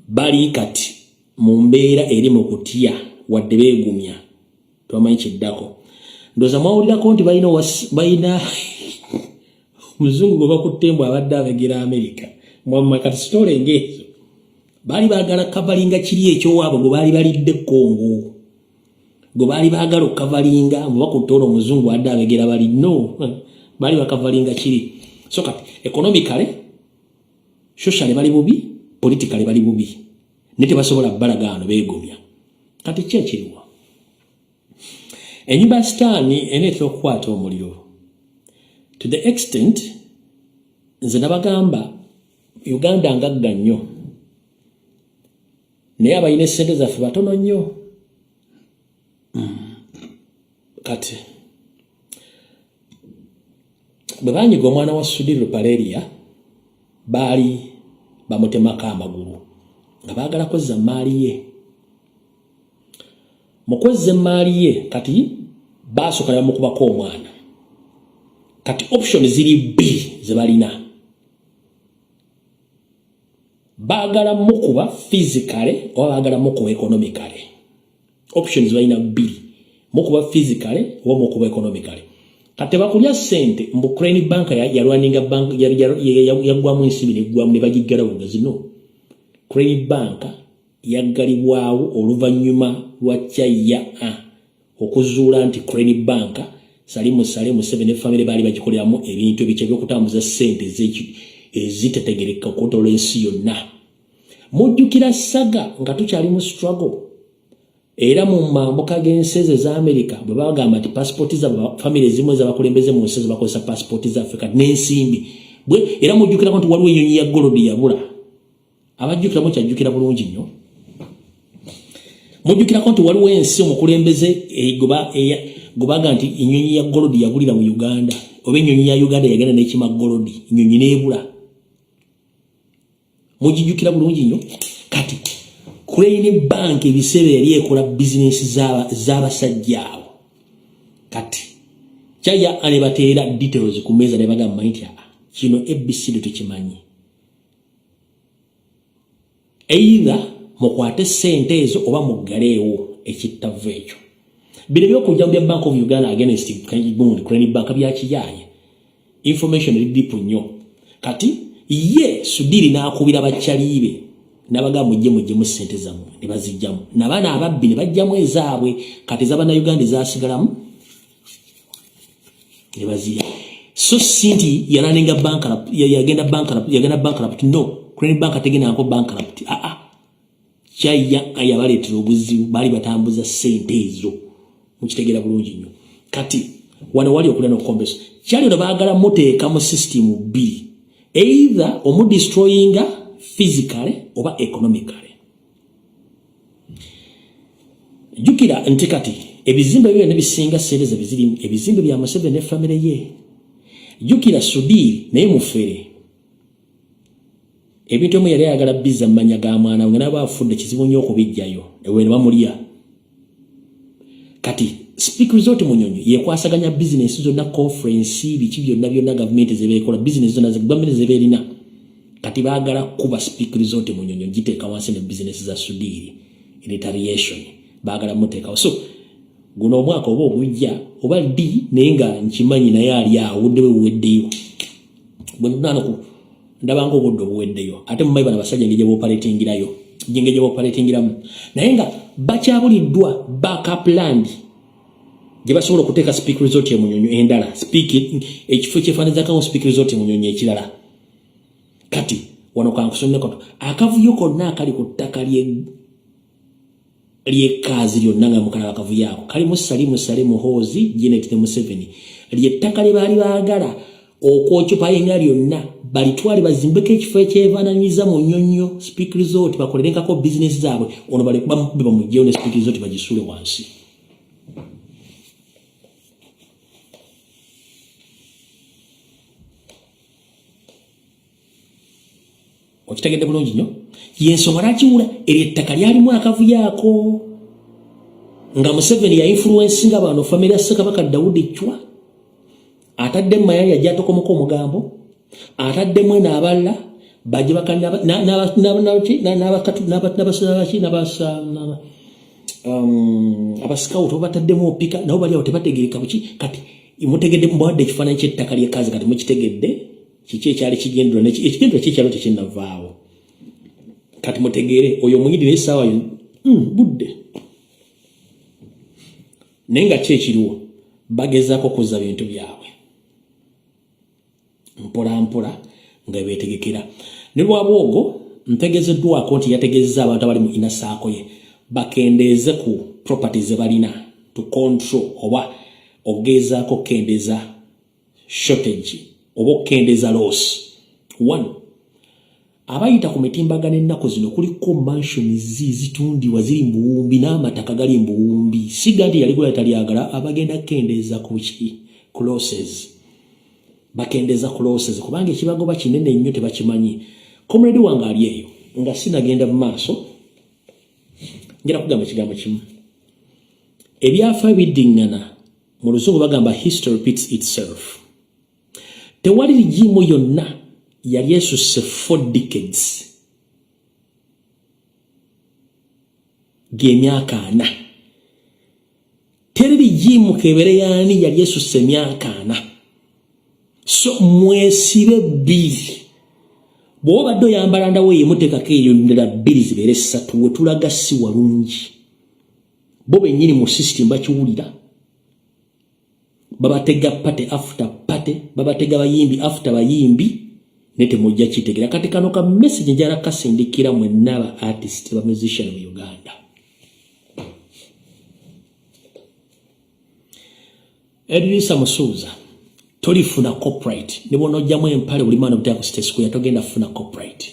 bali kati mu mbeera eri mu kutya wadde beegumya twamanyi kiddako ndoza mwawulirako nti balina muzungu gwe bakuttembwa abadde abegera America kati sitole ngeezo bali baagala kavalinga kiri ekyowaabo gwe baali balidde Congo gwe baali baagala okukavalinga mu bakutte ono omuzungu adde abegera bali no bali bakavalinga kiri so kati economically socially bali bubi politically bali bubi nete basobola balagaano beegomya kati kyekiriwa enyumba ya sitaani eneetera okukwata omuliro to the extent nze nabagamba Uganda ngagga nnyo naye abalina essente zaffe batono nnyo kati bwe banyiga omwana wa Sudiri Paleria baali bamutemako amagulu nga baagala kwezza maali ye mu kwezza emaali ye kati baasooka ne bamukubako omwana kati option ziri bbiri ze balina baagala mukuba physically oba baagala mukuba economically options balina bbiri mukuba physically oba mukuba economically kati bakulya ssente mbu Crane Bank yalwaninga bank yagwamu ensibi neggwamu ne bagiggalawo nga zino Crane Bank yaggalibwawo oluvannyuma lwa Chaya okuzuula nti Crane Bank Salimu 7 family bali bagikoleramu ebintu ebice by'okutambuza ssente ezitetegereka okutola ensi yonna. Mujjukira saga nga tukyali mu struggle era mu mambuka g'ensi za America bwe bagamba nti passport za family zimwe z'abakulembeze mu nsi bakozesa passport za Africa n'ensimbi bwe era mujjukira nti waliwo ennyonyi ya gold yabula abajjukira mu kyajjukira bulungi nnyo. Mujjukira nti waliwo ensi omukulembeze gobaga nti ennyonyi ya gold yagulira mu Uganda oba ennyonyi ya Uganda yagenda n'ekima gold ennyonyi n'ebula. Mujjukira bulungi nnyo. Kati Crane Bank ebiseera yali ekola bizinesi z'abasajja abo. Kati Chaya ne bateera details ku mmeeza ne bagamba nti kino ABC tukimanyi. Either mukwate ssente ezo oba muggaleewo ekittavvu ekyo. Bino by'okujja mu Bank of Uganda against Crane Bank byakiyaaye. Information eri deep nnyo. Kati ye Sudiri n'akubira bakyaliibe n'abagamba mujje mu ssente zammwe ne bazijjamu. N'abaana ababbi ne bajjamu ezaabwe kati z'Abannayuganda ezaasigalamu ne bazirya. So sinti yagenda bankrupt. No, Crane Bank tegenda nko bankrupt. Chaya yabaleetera obuzibu bali batambuza ssente ezo. Mukitegera bulungi nnyo. Kati wano wali okulana okukombesa kyali baagala muteeka mu system bbiri, either destroying physically oba economically. Jukira nti kati ebizimbe byonna bisinga ssente bizirimu ebizimbe bya Museveni ne family ye. Jukira Sudiri naye mufere ebintu mu yali ayagala bizza mmanya ga mwana we n'aba afudde kizibu nnyo okubijjayo ewe ne bamulya. Kati Speak Resort Munyonyi yekwasaganya business zonna conference biki byonna government zebekola business zonna za government zeberina. Kati baagala kuba Speak Resort Munyonyi giteeka wansi ne business za Sudiri in retaliation baagala muteekawo. So guno omwaka oba ogujja oba ddi naye nga nkimanyi naye ali awo obudde bwe buweddeyo. Bwe nnaano ndabanga obudde obuweddeyo ate mu mayiba n'abasajja ng'egye boopaletingirayo ng'egye boopaletingiramu naye nga bakyabuliddwa backup land gye basobola okuteeka Speak Resort Munyonyi endala ekifo kyefaananyizako Speak Resort Munyonyi ekirala. Kati wano kankusonneko akavuyo konna akali ku ttaka ly'ekaazi lyonna nga mukala akavuyo ako kalimu Salimu Hoozi Janet ne Museveni ly'ettaka lye baali baagala okwocupayinga lyonna balitwale bazimbeko ekifo ekyefaananyiza mu nnyonnyo Speak Resort bakolerenkako bizinesi zaabwe ono bamugyewo ne Speak Resort bagisuule wansi. Okitegedde bulungi nnyo. Yensonga lwakiwula eryo ettaka lyalimu akavuyo ako nga Museveni ya influencinga abantu family ya Ssekabaka Daudi Chwa ataddemu mayali ajja atokomoka omugambo ataddemu eno abalala bajje bakalina abascout bataddemu opika nabo bali awo tebategereka buki. Kati mutegedde mbawadde ekifaananyi ky'ettaka ly'ekaazi kati mukitegedde kiki ekyali kigendera n'ekigendera kikyalo tekinnavaawo. Kati mutegeere oyo omuyidi n'essaawa budde naye nga ki ekiriwo bagezaako kuzza bintu byabwe mpola mpola nga beetegekera. Ne lwabwogo ntegezeddwako nti yategezezza abantu abali mu ina saako ye bakendeeze ku properties ze balina to control oba ogezaako kendeeza shortage oba okkendeeza loss. One, abayita ku mitimbagano ennaku zino kuliko mansions zitundibwa ziri mbuwumbi n'amataka gali mbuwumbi. Sigadi yali gula talyagala abagenda kendeeza ku losses. Bakendeeza ku losses kubanga ekibagoba kinene nnyo tebakimanyi. Comrade wange ali eyo nga sinagenda mu maaso ngera kugamba ekigambo kimu. Ebyafa biddingana mu Luzungu bagamba history repeats itself. Tewali ligimu yonna yali esusse 4 decades gy'emyaka 4. Teri ligimu kebere yaani yali esusse emyaka 4. So mwesibe bbiri bw'obadde oyambala ndawo yemuteekako eyo ndala bbiri zibeere ssatu we tulaga si walungi bo bennyini mu system bakiwulira babatega pate after pate babatega bayimbi after bayimbi ne temujja kitegera kati kano ka message njala kasindikira mwenna aba artist ba musician mu Uganda. Agatiisa Musuuza tolifuna copyright ne bonojjamu empale buli mwana butako state school yatogenda funa copyright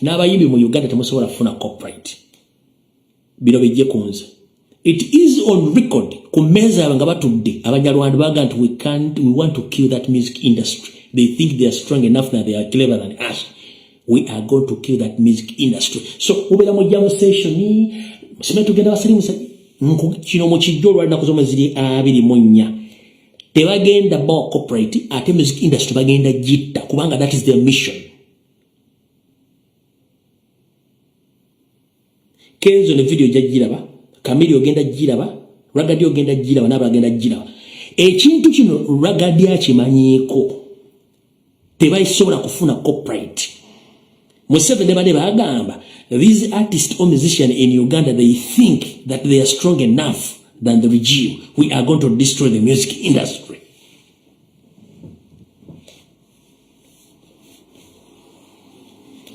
n'abayimbi mu Uganda temusobola funa copyright bino bijje kunze. It is on record ku meza nga batudde abanyarwanda baga nti we want to kill that music industry. They think they are strong enough now, they are clever than us. We are going to kill that music industry. So ubera mu jam session ni sime tugenda basirimu kino mu kijjo lwalina kuzoma ziri abiri munya tebagenda ba corporate ate music industry bagenda jitta kubanga that is their mission. Kenzo ne video jajiraba Kamili ogenda jiraba Ragadi ogenda jiraba n'abagenda jiraba ekintu kino Ragadi akimanyiiko tebayisobola kufuna copyright. Museveni bale bagamba these artists or musicians in Uganda they think that they are strong enough than the regime. We are going to destroy the music industry.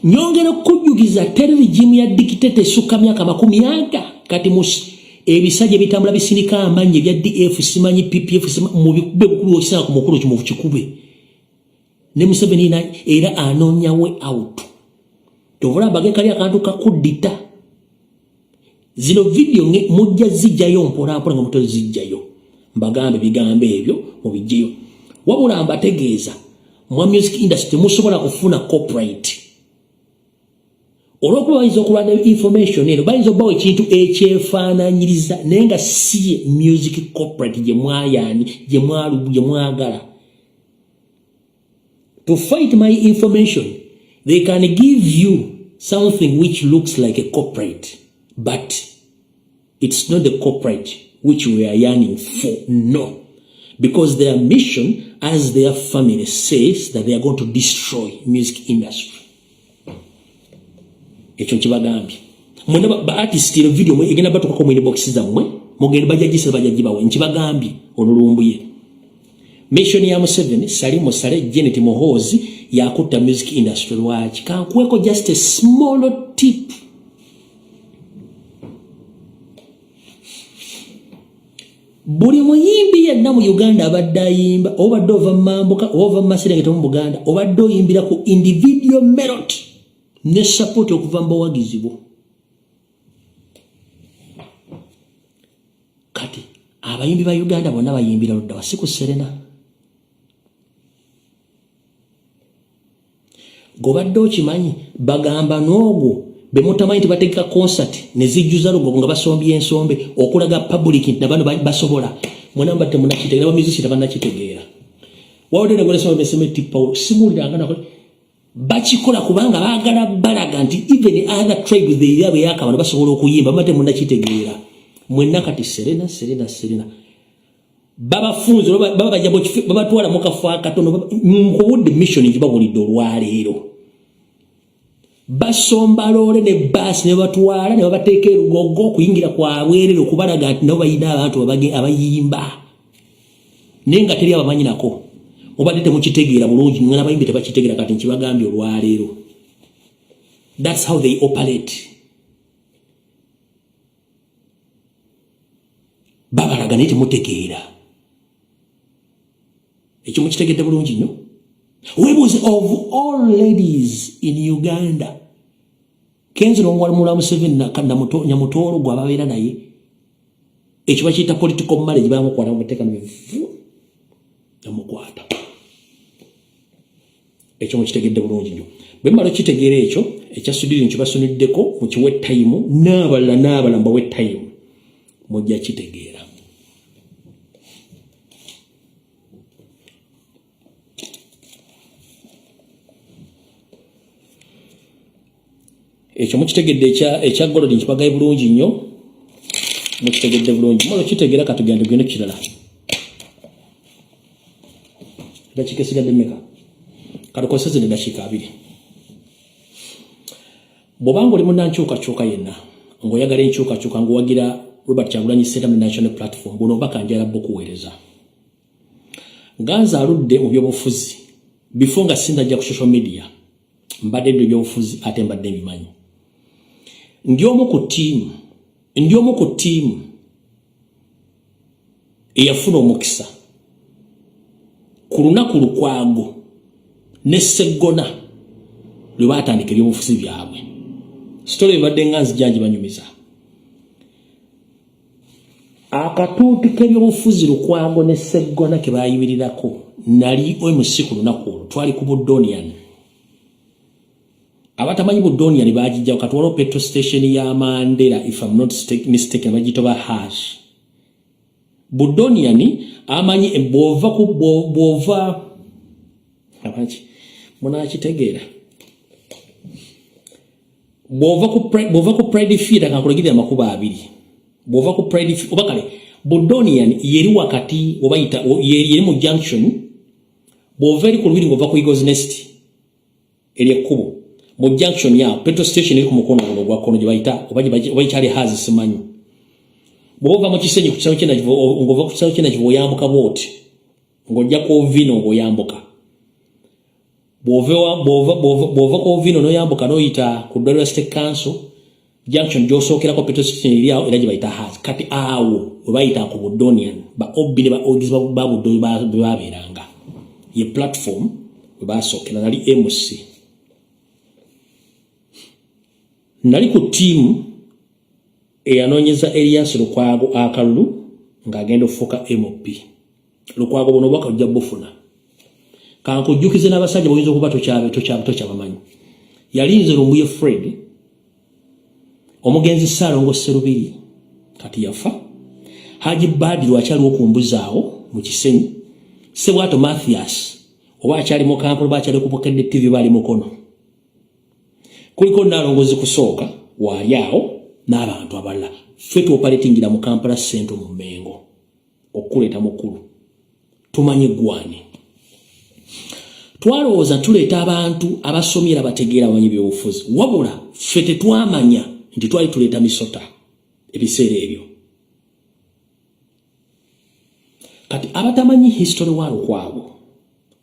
Nyongera kujugiza teri regime ya dictator suka myaka 10 kati ebisajja bitambula bisindika amanye bya DF simanyi PPF mu bikube bukulu osanga ku mukulu kimu kikube ne Museveni na era anonya we out tovula bage kali akantu kakudita zino video mujja zijjayo mpola mpola nga mutozi zijjayo mbagambe bigambe ebyo mubijjeyo wabula mbategeeza mu music industry musobola kufuna copyright olwokuba bayinza okulwana information eno bayinza okubawa ekintu ekyefaananyiriza naye nga si music copyright gye mwayani gye mwagala. To fight my information they can give you something which looks like a copyright but it's not the copyright which we are yearning for. No, because their mission as their family says that they are going to destroy music industry. Ekyo kibagambye mwena ba artist ino video mwe egenda batuka ko mwine boxes zamwe mugende bajagisa bajagibawe nkibagambye olulumbuye mission ya Museveni Salimu Sale Janet Muhoozi yakutta music industry lwaki kankweko just a small tip. Buli muyimbi yenna mu Uganda abadde ayimba obadde ova mambuka ova Maserengeta mu Buganda obadde oyimbira ku individual merit ne support okuva mbawagizibwo. Kati abayimbi ba Uganda bonna bayimbira ludda wasiku Serena. Gobadde okimanyi bagamba n'ogwo bemutamanyi tibategeka concert ne zijjuza lugo nga basombye ensombe okulaga public nti nabano basobola mwena mbatte munakitegeera ba musician bannakitegeera wawode ne golesa meseme tipo simulira ngana ko bakikola kubanga baagala balaga nti even other tribe they yabe yakabano basobola okuyimba mbatte munakitegeera mwena kati Serena baba funzo baba bajabo baba twala mukafa katono mukubudde mission njibabulidde olwaleero basomba lole ne bus ne batwala ne babateeka erugogo kuyingira kwa bwerero kubalaga nti nabo bayina abantu abayimba nenga teri abamanyi nako obadde temukitegeera bulungi ngana bayimbi tebakitegeera kati nkibagambye olwaleero. That's how they operate. Babalaga nti mutegeera ekyo mukitegedde bulungi nnyo. Webuuze of all ladies in Uganda Kenzo n'omuwala mulamu Museveni Nyamutoolo gwe ababeera naye ekyo bakiyita political marriage bamukwata muteeka n'ebivu namukwata ekyo mukitegedde bulungi nnyo. Bwe mmala okitegeera ekyo ekyasudiri nkibasuniddeko mukiwe time n'abalala mbawe time mujja kitegeera. Ekyo mukitegedde ekya golodi nkibagaye bulungi nnyo mukitegedde bulungi mmala okitegeera katugende gende kirala dakika esigadde mmeka katukozese ne dakika 2 Bobango oli munnankyukakyuka yenna ng'oyagala enkyukakyuka ng'owagira Robert Kyagulanyi Ssentamu National Platform buno bakanjala bukuweereza. Ganza aludde mu byobufuzi before nga sindajja ku social media mbadde ndo byobufuzi ate mbadde mbimanyi. Ndi omu ku ttiimu eyafuna omukisa ku lunaku Lukwago ne Sseggona lwe baatandika ebyobufuzi byabwe. Story ebadde nga nzijja banyumiza. Akatuuti k'ebyobufuzi Lukwago ne Sseggona ke baayimirirako nali OMC ku lunaku olwo twali ku Budonian. Abatamanyi Budonian baagijja katwala petrol station ya Mandela if I'm not mistaken bagitoba hash. Budonian amanyi bw'ova abachi munakitegeera bw'ova ku Pride Field akakulegirira amakuba abiri bw'ova ku Pride Field oba kale Budonian yeri wakati obayita yeri mu junction bw'ova eri ku lubiri ng'ova ku Eagles Nest eri ekkubo mu junction ya petrol station eri ku mukono guno gwa kono gye bayita obayikyali hazi simanyi bw'ova mu kisenyi ku kisawo kyena ng'ova ku kisawo kyena oyambuka bwoti ng'ojja ku Vino ng'oyambuka bw'ova ku Vino n'oyambuka n'oyita ku Dollar State Council junction gy'osookerako petrol station eri awo era gye bayita hazi kati awo we bayita ku Budonian ba obbi ne ba ogis ba Budoni baabeeranga ye platform we baasookera nali MC nali ku ttiimu eyanoonyeza Elias Lukwago akalulu ng'agenda okufuuka MOP. Lukwago buno bwaka ojja bufuna. Kankujjukize n'abasajja boyinza okuba tokyabamanyi. Yalinze Lumbuye Fred, omugenzi Ssaalongo Sserubiri, kati yafa. Haji Badru akyaliwo ku mbuzaawo mu Kisenyi. Ssebwato Mathias, oba akyali mu Kampala oba akyali ku kttv bali mukono. Kuliko Nalongozi kusooka, waali awo, n'abantu abalala ffe tuoperatingira mu Kampala Central mu Mmengo okuleeta mukulu tumanyi gwani twalowooza tuleeta abantu abasomye era bategeera abamanyi byobufuzi wabula ffe tetwamanya nti twali tuleeta misota ebiseera ebyo kati abatamanyi history wa Lukwago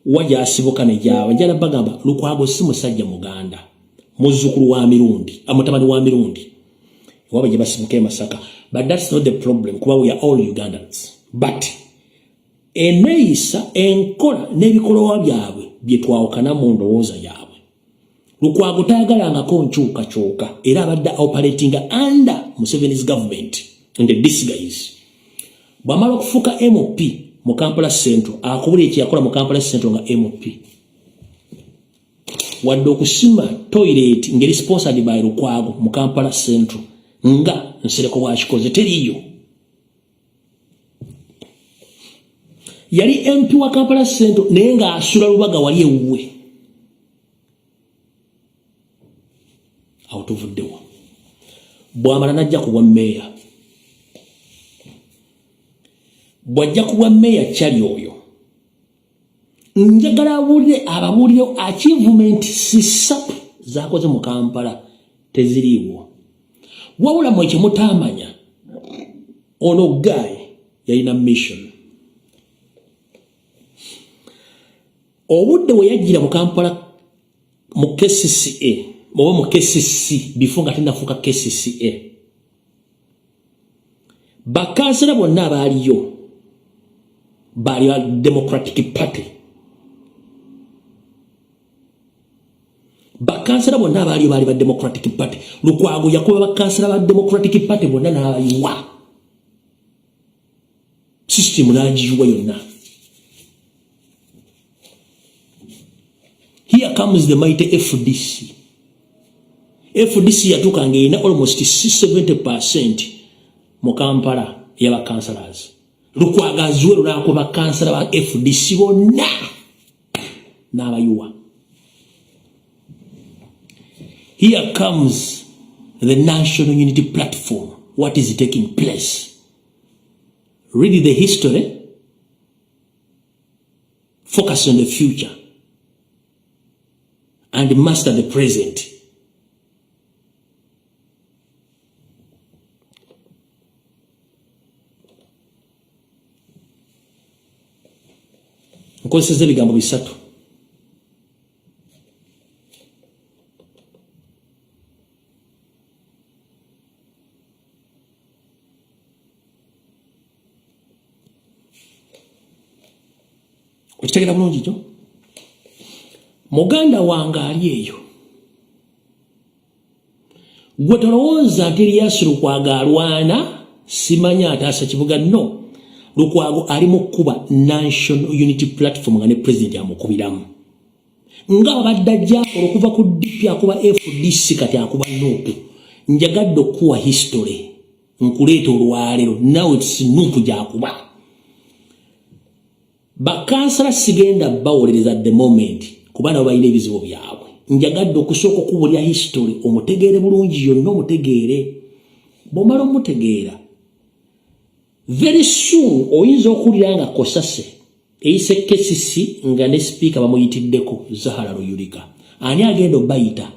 wajja asibuka ne gyaba njala bagamba Lukwago si musajja Muganda muzzukulu wa Mirundi amutabani wa Mirundi waba jebasimuke Masaka, but that's not the problem kuba we are all Ugandans. But eneisa enkola n'ebikolowa byabwe bye twawukana mu ndowooza yaabwe. Lukwago tayagalangako nkyukakyuka era abadde operating under Museveni's government in the disguise. Bw'amala okufuuka MOP mu Kampala Central akubula ekyakola mu Kampala Central nga MOP. Wadde okusima toilet ngeri sponsored by Lukwago mu Kampala Central nga nsereko bwakikoze teriyo. Yali MP wa Kampala Central naye nga asula Lubaga wali ewuwe. Awo tuvuddewo. Bw'amala najja kubwa mmeeya. Bw'ajja kubwa mmeeya kyali oyo. Njagala ababuulire achievement sisatu zakoze mu Kampala teziriiwo. Wawula mwe kyemutamanya ono guy yalina mission. Obudde we yajjira mu Kampala mu KCCA oba mu KCC before nga tennafuuka KCCA bakansala bonna abaaliyo baali ba Democratic Party. Bakansala bonna abaaliyo baali ba Democratic Party. Lukwago yakuba bakansala ba Democratic Party bonna n'abayiwa. System n'agiyiwa yonna. Here comes the mighty FDC. FDC yatuuka ng'erina almost 70% mu Kampala y'abakansalazi. Lukwago azuwero n'akuba bakansala ba FDC bonna n'abayiwa. Here comes the National Unity Platform. What is taking place? Read the history. Focus on the future. And master the present. nkozesezza ebigambo bisatu. Okitegera bulungi kyo? Muganda wange ali eyo. Gwe tolowooza nti Erias Lukwago alwana, simanya ataasa kibuga no. Lukwago ali mu kkuba National Unity Platform nga ne President amukubiramu. Nga abadde ajja okuva ku DP akuba FDC kati akuba Nuupu. Njagadde okuwa history. Nkuleeta olwaleero. Now it's Nuupu gy'akuba. Bakansala sigenda bawolereza at the moment. Kuba nabo balina ebizibu byabwe. Njagadde okusooka okubulya history omutegeere bulungi yonna omutegeere. Bw'omala omutegeera very soon oyinza okuwulira nga Kosase eyise KCC nga ne speaker bamuyitiddeko Zahara Luyulika. Ani agenda obayita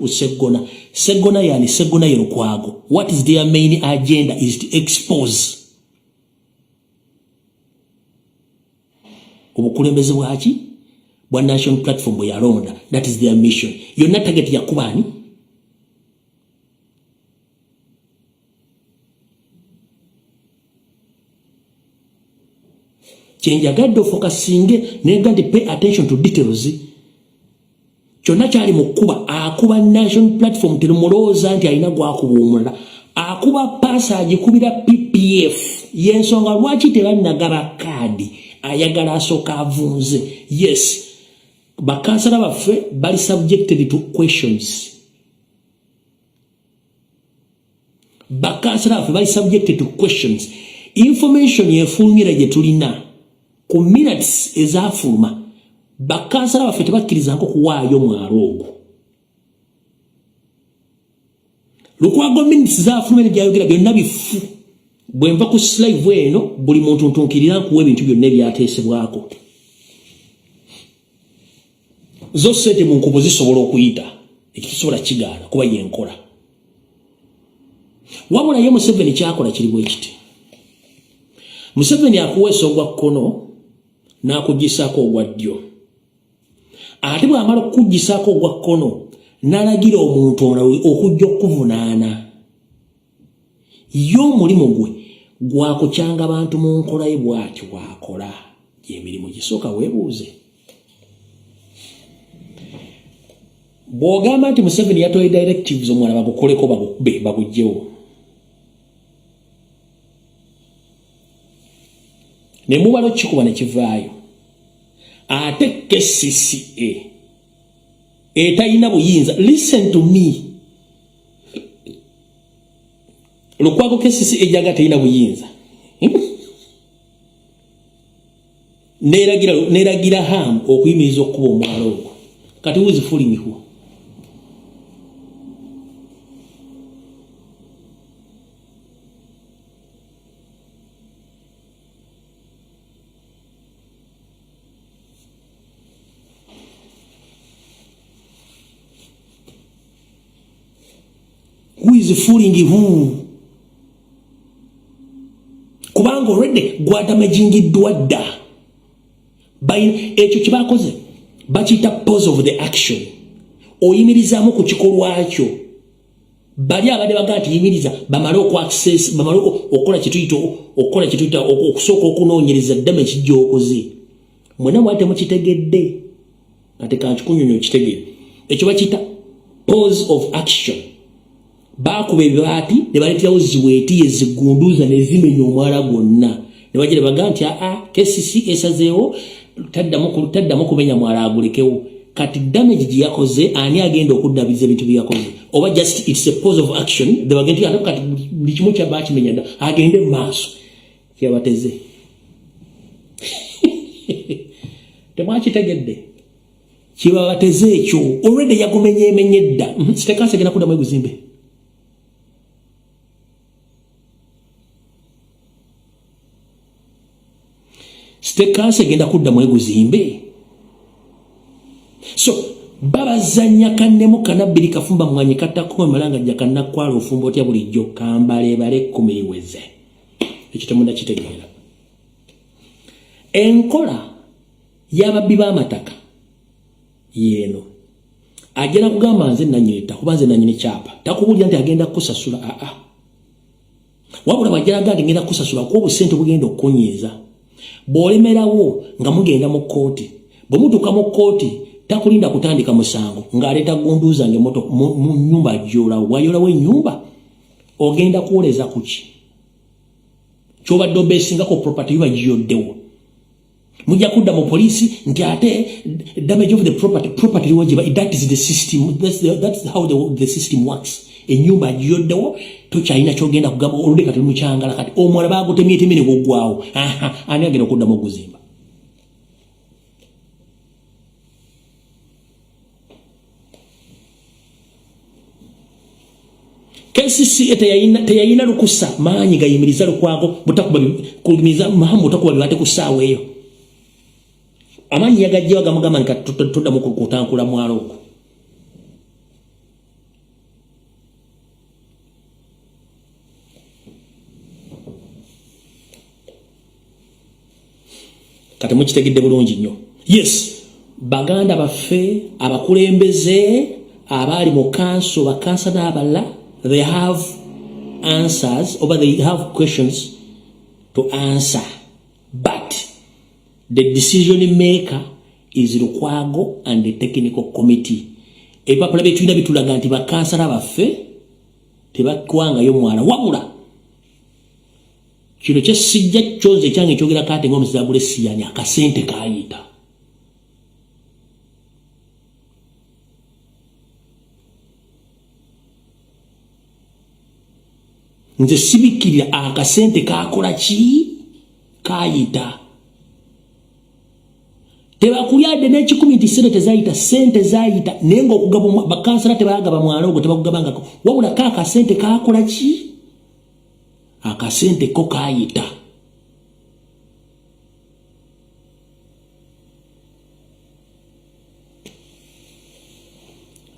Seggona? Seggona yani Seggona ye Lukwago. What is their main agenda is to expose obukulembeze bwaki bwa National Platform bwe yalonda. That is their mission. Yonna target yakubani kyenjagadde ofokasinge nenga ndi pay attention to details. Kyonna kyali mu kkuba akuba National Platform terumulooza nti alina gwakuba omulala. Akuba pasa agikubira PPF yensonga lwaki tebannagaba kaadi ayagala asooka avunze. Yes, bakansala baffe bali subjected to questions. Bakansala baffe bali subjected to questions. Information yefulumira gye tulina ku minutes ezafuluma bakansala baffe tebakkirizanko kuwaayo mwalo ogwo. Lukwago minutes zafuluma egyayogera byonna bifu. Bwe nva ku slide eno buli muntu ntunkirira nkuwa ebintu byonna ebyateesebwako. Zo ssente mu nkubo zisobola okuyita ekitusobola kigaana kuba yenkola. Wabula ye Museveni kyakola kiri bwe kiti. Museveni akuweesa ogwa kkono n'akuggisaako ogwa ddyo. Ate bw'amala okukuggisaako ogwa kkono n'alagira omuntu omulala okujja okuvunaana. Ye omulimu gwe gwakukyanga abantu mu nkola ye bw'atyo bw'akola. Gy'emirimu gisooka weebuuze. Bw'ogamba nti Museveni yatoye directives omwana bagukoleko bagukube bagugyewo. Ne mubalo kikuba ne kivaayo. Ate KCCA etayina buyinza. Listen to me. Lukwago KCCA ejaga tayina buyinza. Neragira ham okuyimiriza okuba omwalo ogwo. Kati who is fooling who? Who is fooling who? Kubanga already gwadamagingiddwa dda. Ekyo kibakoze bakiyita pause of the action. Oyimirizaamu ku kikolwa kyo. Bali abadde bagaa nti yimiriza bamale okwaccess bamale okukola kituyita okusooka okunoonyereza damage gy'okoze. Mwena mwate mukitegedde ate kankikunyonyo kitegere. Ekyo bakiyita pause of action. Bakuba ebibaati ne baleeterawo ziweeti ezigunduuza ne zimenya omwala gwonna. Ne bagira bagaa nti KCC esazeewo taddamu kumenya mwala agulekewo. Kati damage gye yakoze ani agenda okuddaabiriza ebintu bye yakoze? Oba just it's a pause of action. Bagenti kati buli kimu kya bakimenya dda agende mu maaso. Kyabateze. Temwakitegedde. Kibabateze ekyo. Already yagumenye dda. Sitekase genda kuddamu eguzimbe. Sitekase genda kuddamu eguzimbe. So babazanya kannemu kanabiri kafumba mwanyi katako malanga jakana kwalo ofumbo otya bulijjo kambale bale kumiriweze. Ekyo temunda kitegeera. Enkola yababbi b'amataka yeeno agenda kugamba nze nanyita kuba nze nanyini kyapa takubulira nti agenda kusasula wabula bajjalaga ngenda kusasula kuba obusente bugenda okukonyeeza bw'olemerawo nga mugenda mu kkooti bwe mutuuka mu kkooti takulinda kutandika musango ng'aleeta gunduuza mu nnyumba ajolawo wayolawo ennyumba ogenda kuwoleza kuki kyobadde obeesingako property biba giyoddewo mujja kudda mu poliisi nti ate damage of the property wajiba that is the system that's how the system works ennyumba agiyoddewo tokyalina kyogenda kugamba oludde kati mukyangala kati omwala bagutemyetemye ne gwaggwawo ani agenda okuddamu okuzimba KCC teyayina lukusa maanyi gayimiriza Lukwago butakuba mahamu butakuba bibate ku ssaawa eyo amanyi yagajja bagamugamba nti tuddamu kutankula mwalo okwo kati mukitegedde bulungi nnyo yes baganda baffe abakulembeze abali mu kanso bakansa n'abalala they have answers or they have questions to answer but the decision maker is Lukwago and the technical committee ebipapula byetulina bitulaga nti bakansala baffe tebakwangayo mwala wabula kino kyesijja kyoze ekyange ekyogera kati ng'omuzabule siyani akasente kaayita nze sibikirira akasente kakola ki kaayita tebakulyadde n'ekikumi nti sente zaayita naye ng'okugaba bakansala tebaagaba mwala ogwo tebakugabangako wabula akasente kakola ki akasente ko kaayita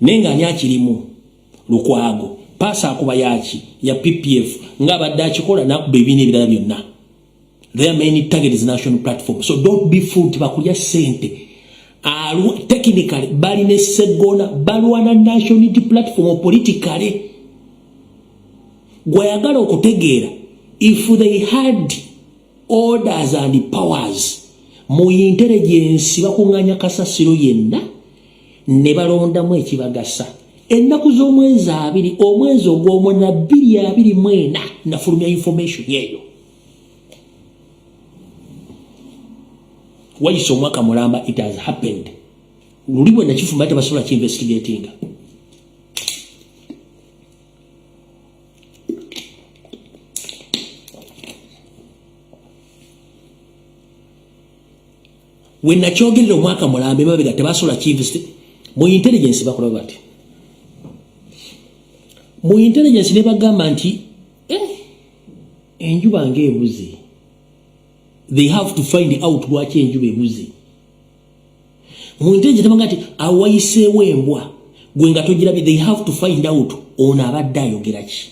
nenga ani akirimu Lukwago paasa akuba yaki ya PPF ng'abadde akikola nakuba ebibiina ebirala byonna their main target is national platform so don't be fooled bakulya sente technically bali ne segona balwana national unity platform politically gwayagala okutegeera if they had orders and powers mu intelligence bakunganya kasasiro yenna ne balondamu ekibagasa ennaku z'omwezi 2 omwezi ogw'omwenda 2024 nafulumya information yeyo wayise omwaka mulamba it has happened luli bwe nakifumba tebasobola kinvestigatinga we nakyogerera omwaka mulamba emabega tebasobola kinvestigate mu intelligence bakola bati mu intelligence ne bagamba nti enjuba ng'ebuze they have to find out lwaki enjuba ebuze mu intelligence bagamba nti awayiseewo embwa gwe nga togirabye they have to find out ono abadde ayogera ki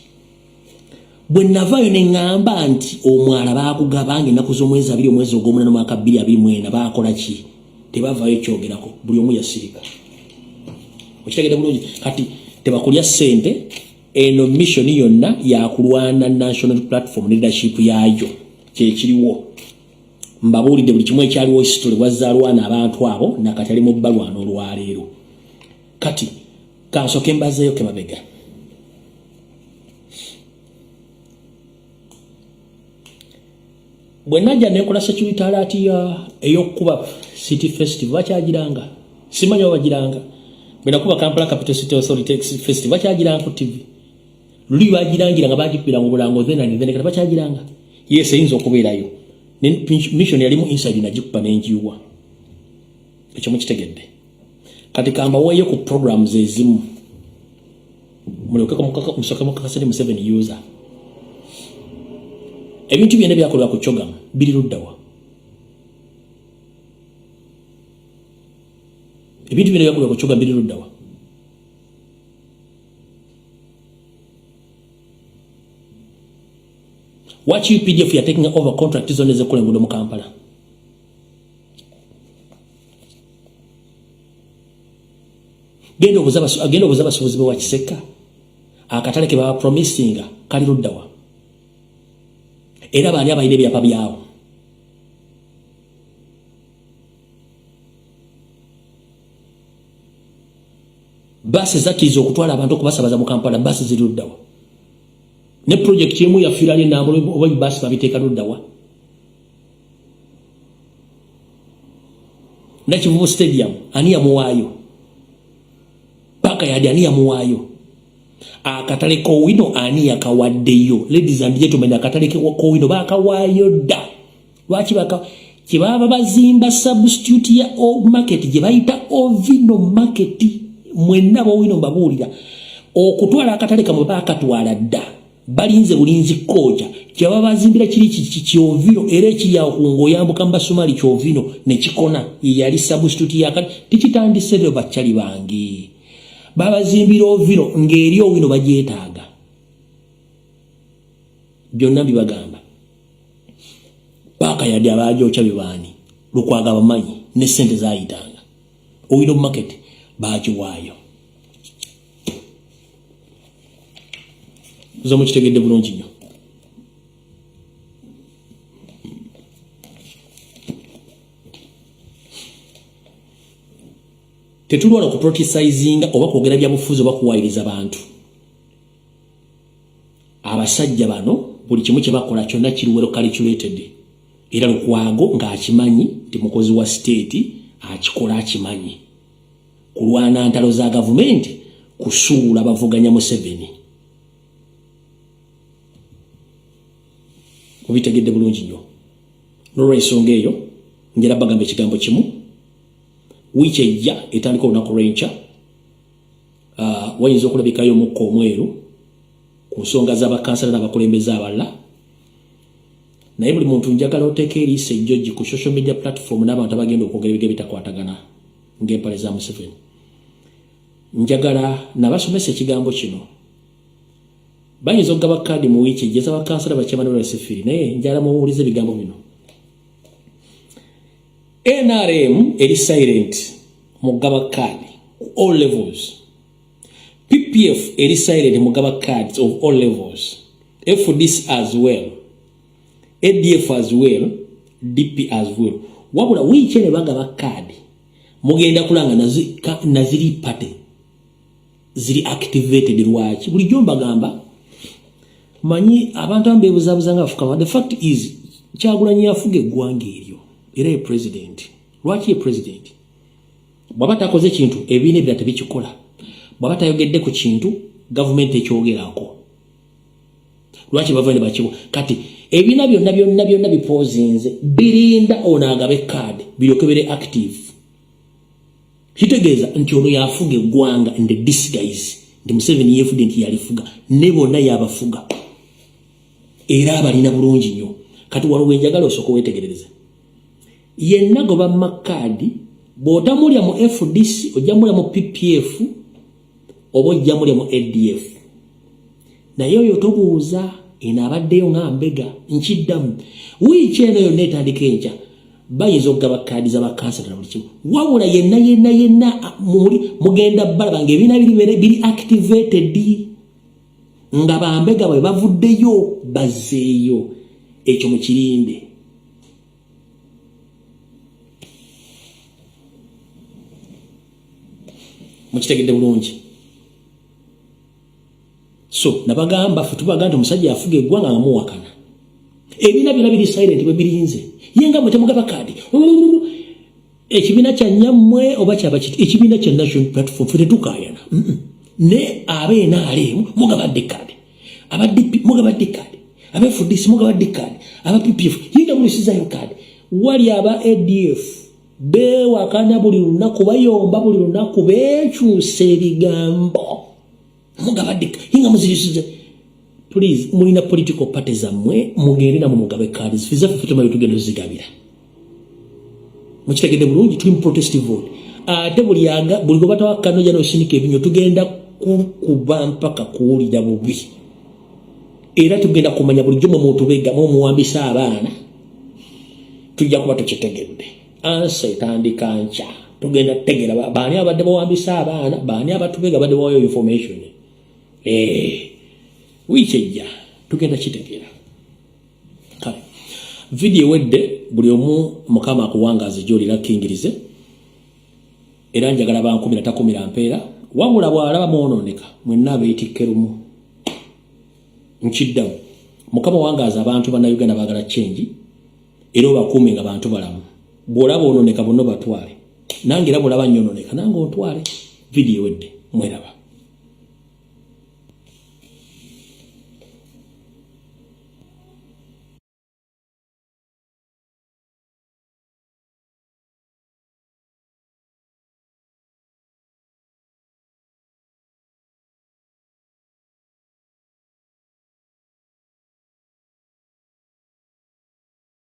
bwe navaayo ne ŋŋamba nti omwala baakugabanga ennaku z'omwezi 2 omwezi ogw'omunana omwaka 2024 baakola ki tebavaayo kyogerako buli omu yasirika okitegedde bulungi kati tebakulya ssente eno mission yonna yakulwana national platform leadership yaayo kyekiriwo mbabuulidde buli kimu ekyaliwo history wazzaalwana abantu abo nakati ali mu bbalwana olwaleero kati kansoke mbazeeyo kemabega bwe najja nekola security alert ey'okukuba city festival bakyagiranga simanyi wabagiranga bwe nakuba Kampala Capital City Authority Festival bakyagiranga ku TV luli bagirangira nga bagipira mu bulango then kati bakyagiranga yes eyinza okubeerayo mission yalimu inside nagikupa n'enjiwa ekyo mukitegedde kati kamba weeyo ku programs ezimu musoke mukakaseni mu 7 user ebintu byonna byakolebwa ku kyogamu biri luddawa ebintu byonna byakolebwa ku kyogamu biri luddawa watch you PDF you're taking over contract is on the Kulengudo mu Kampala genda obuzabasuubuzi bewa Kiseka akatale ke baba promisinga kali luddawa era baani abayina ebyapa byawo basi zakkiriza okutwala abantu okubasabaza mu Kampala basi ziri luddawa ne project emu yafiira ali Namawulire oba basi babiteeka luddawa na Kivubu Stadium ani yamuwaayo paka yadi ani yamuwaayo akatale kowino ani yakawaddeyo ladies and gentlemen akatale kowino bakawaayo dda lwaki kibaba bazimba substitute ya market gye bayita ovino market mwenna bowino mbabuulira okutwala akatale kamwe bakatwala dda balinze bulinzi koja kyaba bazimbira kiri kiovino era ekiri awo kungoyambuka mbasumali kiovino ne kikona yali substitute ya tikitandise lyo bachali bangi babazimbira ovino ngeri owino bajeetaaga byonna bibagamba paka yadi abajocha bibani lukwaga bamanyi ne sente zayitanga owino market bakiwaayo zomu kitegedde bulungi nnyo tetulwala ku proticizinga oba kwogera bya bufuzi oba kuwaayiriza abantu abasajja bano buli kimu kye bakola kyonna kiriwero calculated era Lukwago ng'akimanyi nti mukozi wa state akikola akimanyi kulwana ntalo za gavumenti kusuula bavuganya Museveni mubitegedde bulungi nnyo n'olw'ensonga eyo njera bagamba ekigambo kimu wiiki ejja etandika olunaku lw'enkya wayinza okulabikayo omukka omweru ku nsonga z'abakansala n'abakulembeze abalala naye buli muntu njagala oteeka eriisa ejjogi ku social media platform n'abantu abagenda okwogera ebigere bitakwatagana ng'empale za Museveni njagala nabasomesa ekigambo kino bayinza okugaba kaadi mu wiiki ejja z'abakansala bakyamana olwesifiri naye njagala muwulize ebigambo bino NRM eri silent mugaba kaadi all levels PPF eri silent mugaba cards of all levels FDC as well ADF as well DP as well wabula wiiki ne bagaba kaadi mugenda kulanga naziri pate ziri activated lwaki bulijjo mbagamba manyi abantu ambeebuzabuzanga afukama the fact is Kyagulanyi afuga eggwanga eryo era ye president lwaki ye president bwaba takoze kintu ebiine ebira tebikikola bwaba tayogedde ku kintu gavumenti ekyogerako lwaki bava ne bakiwa kati ebiina byonna bipozinze birinda ono agabe kaadi biryoke bire active kitegeeza nti ono yafuga eggwanga in the disguise ndi Museveni yefude nti yalifuga ne bonna yabafuga era abalina bulungi nnyo kati waliwo enjagala osooka weetegerereze yenna goba makadi bw'otamulya mu FDC ojja mulya mu PPF oba ojja mulya mu ADF naye oyo tobuuza eno abaddeyo ng'ambega nkiddamu wiiki eno yonna etandika enkya bayinza okugaba kaadi z'abakansala na buli kimu wabula yenna mugenda balaba ng'ebiina biri activated nga bambega bwe bavuddeyo bazzeeyo ekyo mukirinde mukitegedde bulungi so nabagamba fe tubagamba nti omusajja yafuga eggwanga nga muwakana ebiina byonna biri silent bwe birinze yenga mwe temugaba kaadi ekibiina kya nyammwe oba kyaba kiti ekibiina kya national platform fe tetukaayana ne abeNRM mugabadde kaadi abadp mugabadde kaadi abefudisi mugabadde kaadi abappf yenga mulisizayo kaadi wali aba ADF bewakana buli lunaku bayomba buli lunaku beekyusa ebigambo mugabadde yenga muzirisiza please mulina political parties zammwe mugende namwe mugabe kaadi zifizaffe fe tumayo tugenda zigabira mukitegedde bulungi tuli mu protestive vote ate buli gobatawakkano jja n'osinika ebinyo tugenda kukuba mpaka kuwulira bubi era tugenda kumanya bulijjo mwe mutubega muwambisa abaana tujja kuba tukitegedde ansa etandika nkya tugenda tegera baani abadde bawambisa abaana baani abatubega badde bawayo information wichejja tugenda kitegera kale video wedde buli omu mukama akuwangaza jolira kingirize era njagala bankumi natakumira mpeera wabula bwalaba mwononeka mwenna beetikkerumu nkiddamu mukama wangaza abantu bannayuganda baagala change era obakuume nga bantu balamu bw'olaba ononeka bonna batwale nange era bw'olaba nnyononeka nange ontwale video wedde mweraba